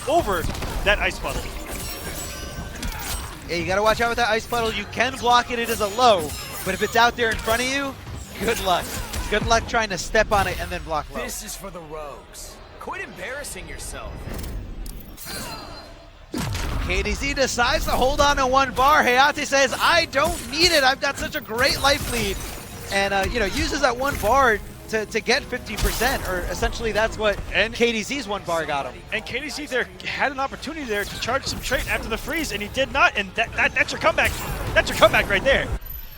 over that ice puddle. Yeah, you got to watch out with that ice puddle. You can block it, it is a low, but if it's out there in front of you, good luck. Good luck trying to step on it and then block low. This is for the rogues. Quit embarrassing yourself. KDZ decides to hold on to one bar. Hayatei says, I don't need it. I've got such a great life lead. And, uses that one bar to get 50%, or essentially that's what KDZ's one bar got him. And KDZ there had an opportunity there to charge some trait after the freeze, and he did not, and that's your comeback. That's your comeback right there.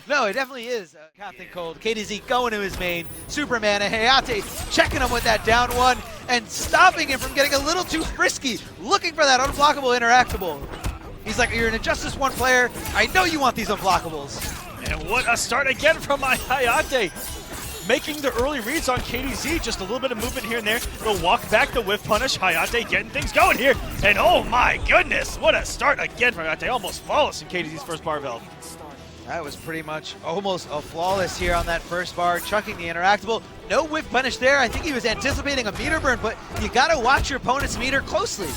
No, it definitely is. Captain Cold, KDZ going to his main, Superman, and Hayatei checking him with that down one and stopping him from getting a little too frisky, looking for that unblockable interactable. He's like, you're an Injustice 1 player. I know you want these unblockables. And what a start again from my Hayatei. Making the early reads on KDZ, just a little bit of movement here and there. The walk back, the whiff punish, Hayatei getting things going here. And oh my goodness, what a start again from Hayatei. Almost flawless in KDZ's first bar of health. That was pretty much almost a flawless here on that first bar, chucking the interactable. No whiff punish there. I think he was anticipating a meter burn, but you got to watch your opponent's meter closely.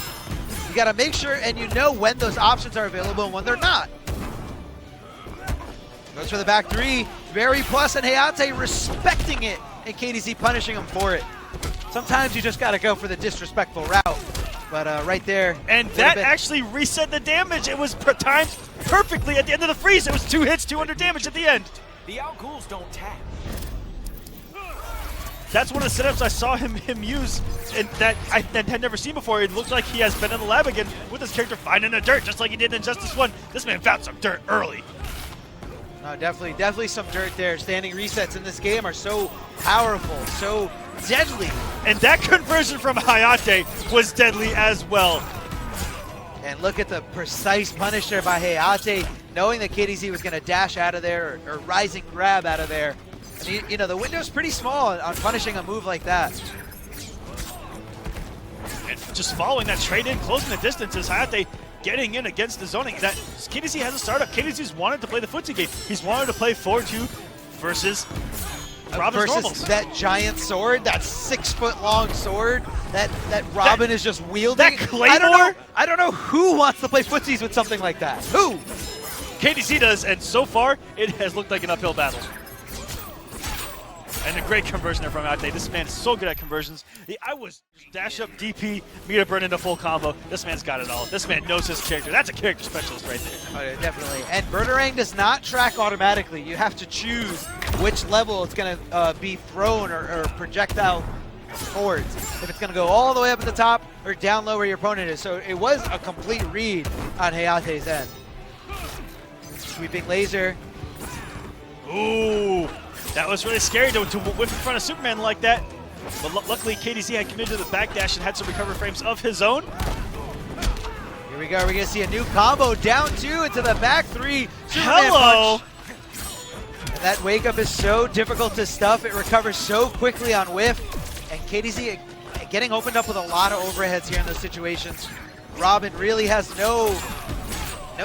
You got to make sure and you know when those options are available and when they're not. Goes for the back three. Very plus, and Hayatei respecting it, and KDZ punishing him for it. Sometimes you just got to go for the disrespectful route. But right there. And that actually reset the damage. It was timed perfectly at the end of the freeze. It was 2 hits, 200 damage at the end. The out ghouls don't tap. That's one of the setups I saw him use, and that I had never seen before. It looked like he has been in the lab again with his character finding the dirt, just like he did in Injustice 1. This man found some dirt early. Definitely some dirt there. Standing resets in this game are so powerful, so deadly. And that conversion from Hayatei was deadly as well. And look at the precise punish there by Hayatei, knowing that KDZ was going to dash out of there or rising grab out of there. And you know, the window's pretty small on punishing a move like that. And just following that trade in, closing the distance is Hayatei getting in against the zoning. That KDZ has a startup. KDZ's wanted to play the footsie game. He's wanted to play 4-2 versus Robin's normals. That giant sword, that 6-foot-long sword that Robin is just wielding. That Claymore? I don't know who wants to play footsies with something like that. Who? KDZ does, and so far, it has looked like an uphill battle. And a great conversion there from Hayatei. This man is so good at conversions. I was dash up DP, meter burn into full combo. This man's got it all. This man knows his character. That's a character specialist right there. Oh, yeah, definitely. And Bernerang does not track automatically. You have to choose which level it's going to be thrown or projectile towards. If it's going to go all the way up at the top or down low where your opponent is. So it was a complete read on Hayatei's end. Sweeping laser. Ooh. That was really scary to whip in front of Superman like that. But luckily, KDZ had committed to the backdash and had some recovery frames of his own. Here we go. We're going to see a new combo. Down 2 into the back 3. Superman Hello. punch. And that wake up is so difficult to stuff. It recovers so quickly on whiff. And KDZ getting opened up with a lot of overheads here in those situations. Robin really has no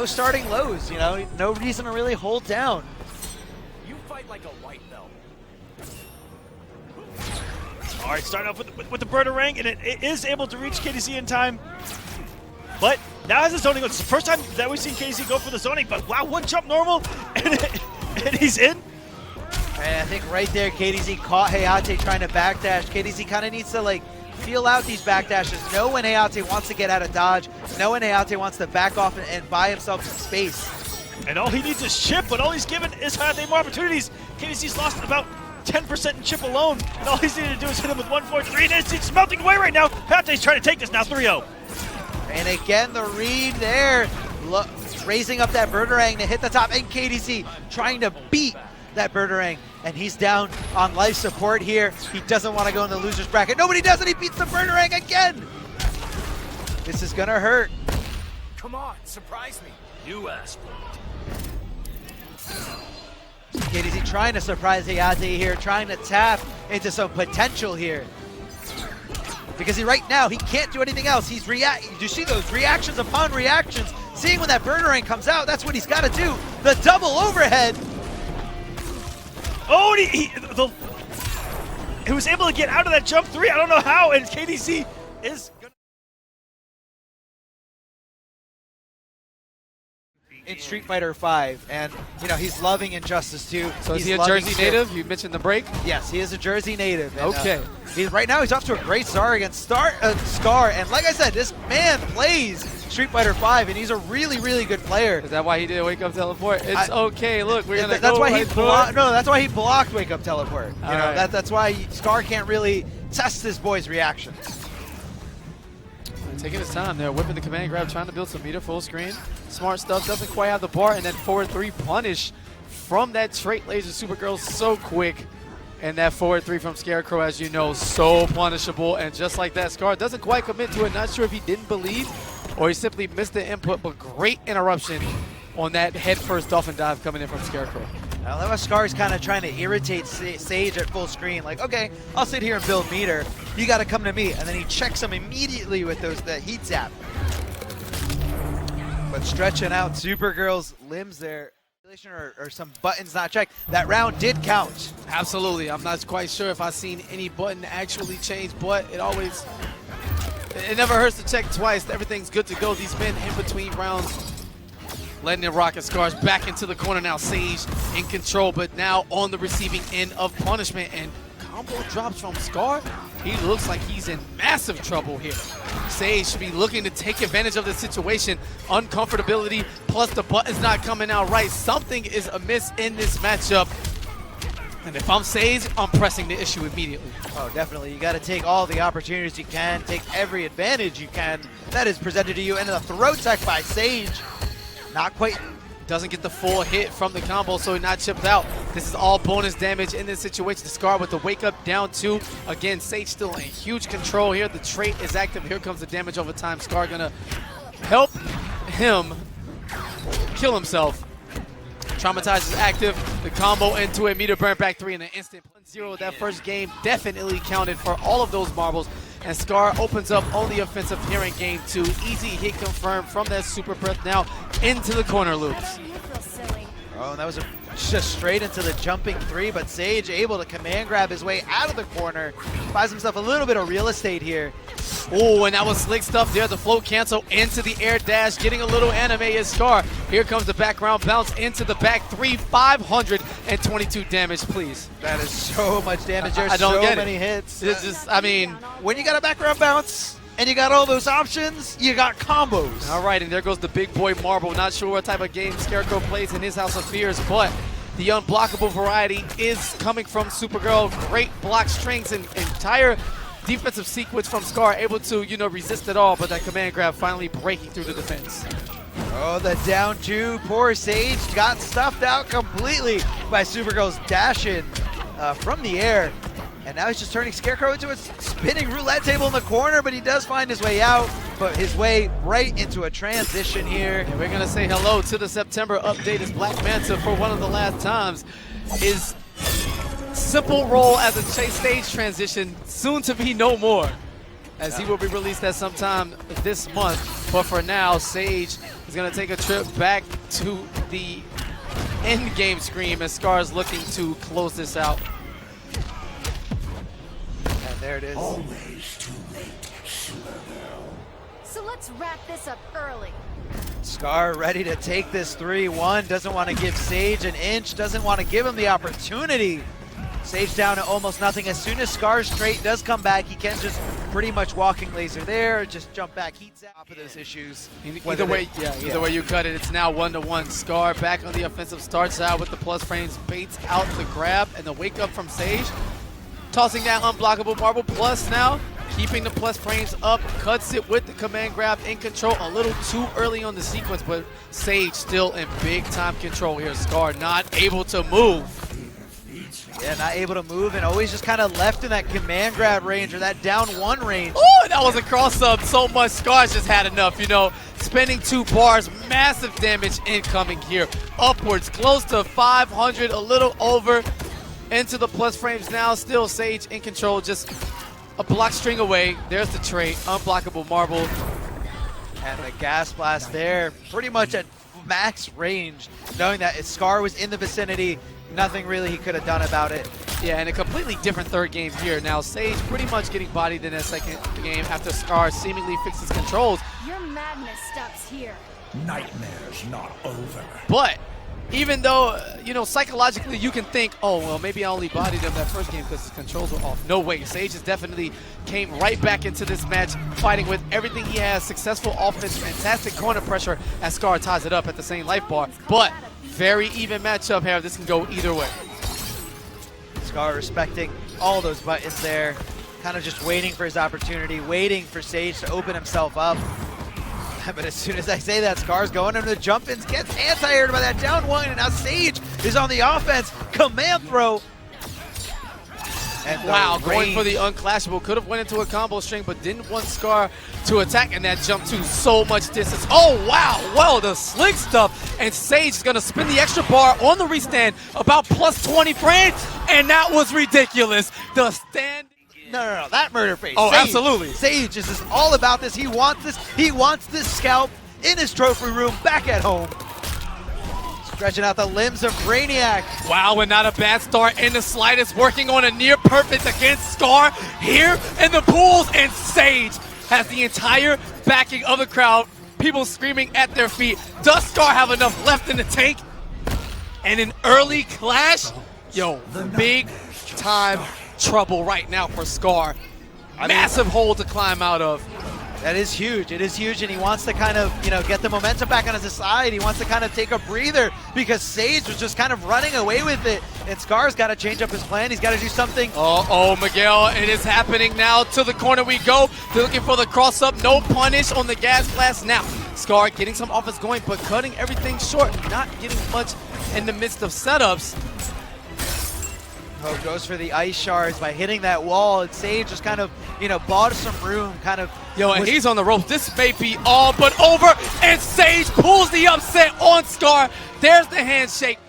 starting lows, you know, no reason to really hold down. You fight like a white belt. All right, starting off with the Bernerang, and it is able to reach KDZ in time. But now has the zoning. It's the first time that we've seen KDZ go for the zoning, but wow, one jump normal, and he's in. And I think right there, KDZ caught Hayatei trying to backdash. KDZ kind of needs to like feel out these backdashes, know when Hayatei wants to get out of dodge, know when Hayatei wants to back off and buy himself some space. And all he needs is chip, but all he's given is Hayatei more opportunities. KDZ's lost about 10% in chip alone, and all he's needed to do is hit him with 1-4-3, and it's melting away right now. Hayatei's trying to take this now, 3-0. And again, the read there, raising up that Bernerang to hit the top, and KDZ trying to beat that Bernerang, and he's down on life support here. He doesn't want to go in the loser's bracket. Nobody does, and he beats the Bernerang again. This is gonna hurt. Come on, surprise me. You asked for it. KDZ trying to surprise Hayatei here, trying to tap into some potential here. Because right now, he can't do anything else. He's you see those reactions upon reactions. Seeing when that Bernerang comes out, that's what he's got to do. The double overhead. Oh, he was able to get out of that jump 3. I don't know how, and KDZ is gonna in Street Fighter 5, and you know he's loving Injustice 2. So is he a Jersey native? You mentioned the break. Yes, he is a Jersey native. And, okay. Right now he's off to a great start against Scar, and like I said, this man plays Street Fighter 5, and he's a really, really good player. Is that why he didn't wake up teleport? It's okay. Look, we're gonna that's go why right that's why he blocked wake up teleport. You know, right. that's why Scar can't really test this boy's reactions. Taking his time there, whipping the command grab, trying to build some meter full screen. Smart stuff, doesn't quite have the bar, and then 4-3 punish from that trait laser. Supergirl so quick, and that 4-3 from Scarecrow, as you know, so punishable. And just like that, Scar doesn't quite commit to it. Not sure if he didn't believe or he simply missed the input, but great interruption on that head first dolphin dive coming in from Scarecrow. I love how Scar's kind of trying to irritate Sage at full screen. Like, okay, I'll sit here and build meter. You got to come to me. And then he checks him immediately with the heat zap. But stretching out Supergirl's limbs there. Or some buttons not checked. That round did count. Absolutely. I'm not quite sure if I've seen any button actually change, but it always It never hurts to check twice. Everything's good to go. These men in between rounds letting it rock as Scar's back into the corner now. Sage in control, but now on the receiving end of punishment. And combo drops from Scar. He looks like he's in massive trouble here. Sage should be looking to take advantage of the situation. Uncomfortability, plus the button's not coming out right. Something is amiss in this matchup. And if I'm Sage, I'm pressing the issue immediately. Oh, definitely. You got to take all the opportunities you can, take every advantage you can that is presented to you. And the throat tech by Sage. Not quite. Doesn't get the full hit from the combo, so he's not chipped out. This is all bonus damage in this situation. Scar with the wake up down 2. Again, Sage still in huge control here. The trait is active. Here comes the damage over time. Scar gonna help him kill himself. Traumatize is active. The combo into a meter burn back 3 in an instant. 0 that first game definitely counted for all of those marbles. And Scar opens up on the offensive here in game 2. Easy hit confirmed from that super breath now into the corner loops. Oh, and that was just straight into the jumping 3, but Sage able to command grab his way out of the corner. Buys himself a little bit of real estate here. Oh, and that was slick stuff there. The float cancel into the air dash, getting a little anime is Scar. Here comes the background bounce into the back 3, 522 damage, please. That is so much damage. There's I don't so get many it. hits. It's just, I mean, when you got a background bounce and you got all those options, you got combos. all right, and there goes the big boy marble. Not sure what type of game Scarecrow plays in his House of Fears, but the unblockable variety is coming from Supergirl. Great block strings and entire defensive sequence from Scar, able to, resist it all, but that command grab finally breaking through the defense. Oh, the down 2. Poor Sage got stuffed out completely by Supergirl's dash in from the air. And now he's just turning Scarecrow into a spinning roulette table in the corner, but he does find his way out, but his way right into a transition here. And we're going to say hello to the September update as Black Manta for one of the last times. His simple role as a chase stage transition, soon to be no more, as he will be released at some time this month. But for now, Sage is going to take a trip back to the end game screen as Scar is looking to close this out. And there it is. Always too late, Supergirl. So let's wrap this up early. Scar ready to take this 3-1. Doesn't want to give Sage an inch. Doesn't want to give him the opportunity. Sage down to almost nothing. As soon as Scar's trait does come back, he can just pretty much walking laser there, or just jump back, heats out of those issues. Either way you cut it, it's now 1-1. Scar back on the offensive, starts out with the plus frames, baits out the grab, and the wake up from Sage. Tossing that unblockable marble plus now, keeping the plus frames up, cuts it with the command grab in control. A little too early on the sequence, but Sage still in big time control here. Scar not able to move. Yeah, not able to move and always just kind of left in that command grab range or that down 1 range. Oh, that was a cross up so much. Scar's just had enough, Spending 2 bars, massive damage incoming here. Upwards, close to 500, a little over. Into the plus frames now, still Sage in control, just a block string away. There's the trait, unblockable marble. And the gas blast there, pretty much at max range, knowing that if Scar was in the vicinity, nothing really he could have done about it. Yeah, and a completely different third game here. Now Sage pretty much getting bodied in that second game after Scar seemingly fixes controls. Your madness stops here. Nightmare's not over. But even though, psychologically you can think, oh, well, maybe I only bodied him that first game because his controls were off. No way. Sage has definitely came right back into this match, fighting with everything he has. Successful offense, fantastic corner pressure as Scar ties it up at the same life bar. But very even matchup here. This can go either way. Scar respecting all those buttons there, kind of just waiting for his opportunity, waiting for Sage to open himself up. But as soon as I say that, Scar's going under the jump-ins, gets anti-aired by that down 1, and now Sage is on the offense. Command throw. And wow, going for the unclashable. Could have went into a combo string, but didn't want Scar to attack, and that jump to so much distance. Oh, wow. Well, the slick stuff. And Sage is going to spin the extra bar on the restand, about plus 20 frames, and that was ridiculous. The stand. No, that murder face. Oh, Sage, absolutely. Sage is just all about this. He wants this. He wants this scalp in his trophy room back at home. Stretching out the limbs of Brainiac. Wow, and not a bad start in the slightest. Working on a near perfect against Scar here in the pools, and Sage has the entire backing of the crowd, people screaming at their feet. Does Scar have enough left in the tank? And an early clash? Yo, big time trouble right now for Scar. Massive hole to climb out of. That is huge. It is huge, and he wants to kind of, get the momentum back on his side. He wants to kind of take a breather because Sage was just kind of running away with it. And Scar's got to change up his plan. He's got to do something. Oh, Miguel, it is happening now. To the corner we go. They're looking for the cross-up. No punish on the gas blast now. Scar getting some offense going, but cutting everything short. Not getting much in the midst of setups. Oh, goes for the ice shards by hitting that wall, and Sage just kind of, bought some room, kind of. Yo, and he's on the ropes. This may be all but over, and Sage pulls the upset on Scar. There's the handshake.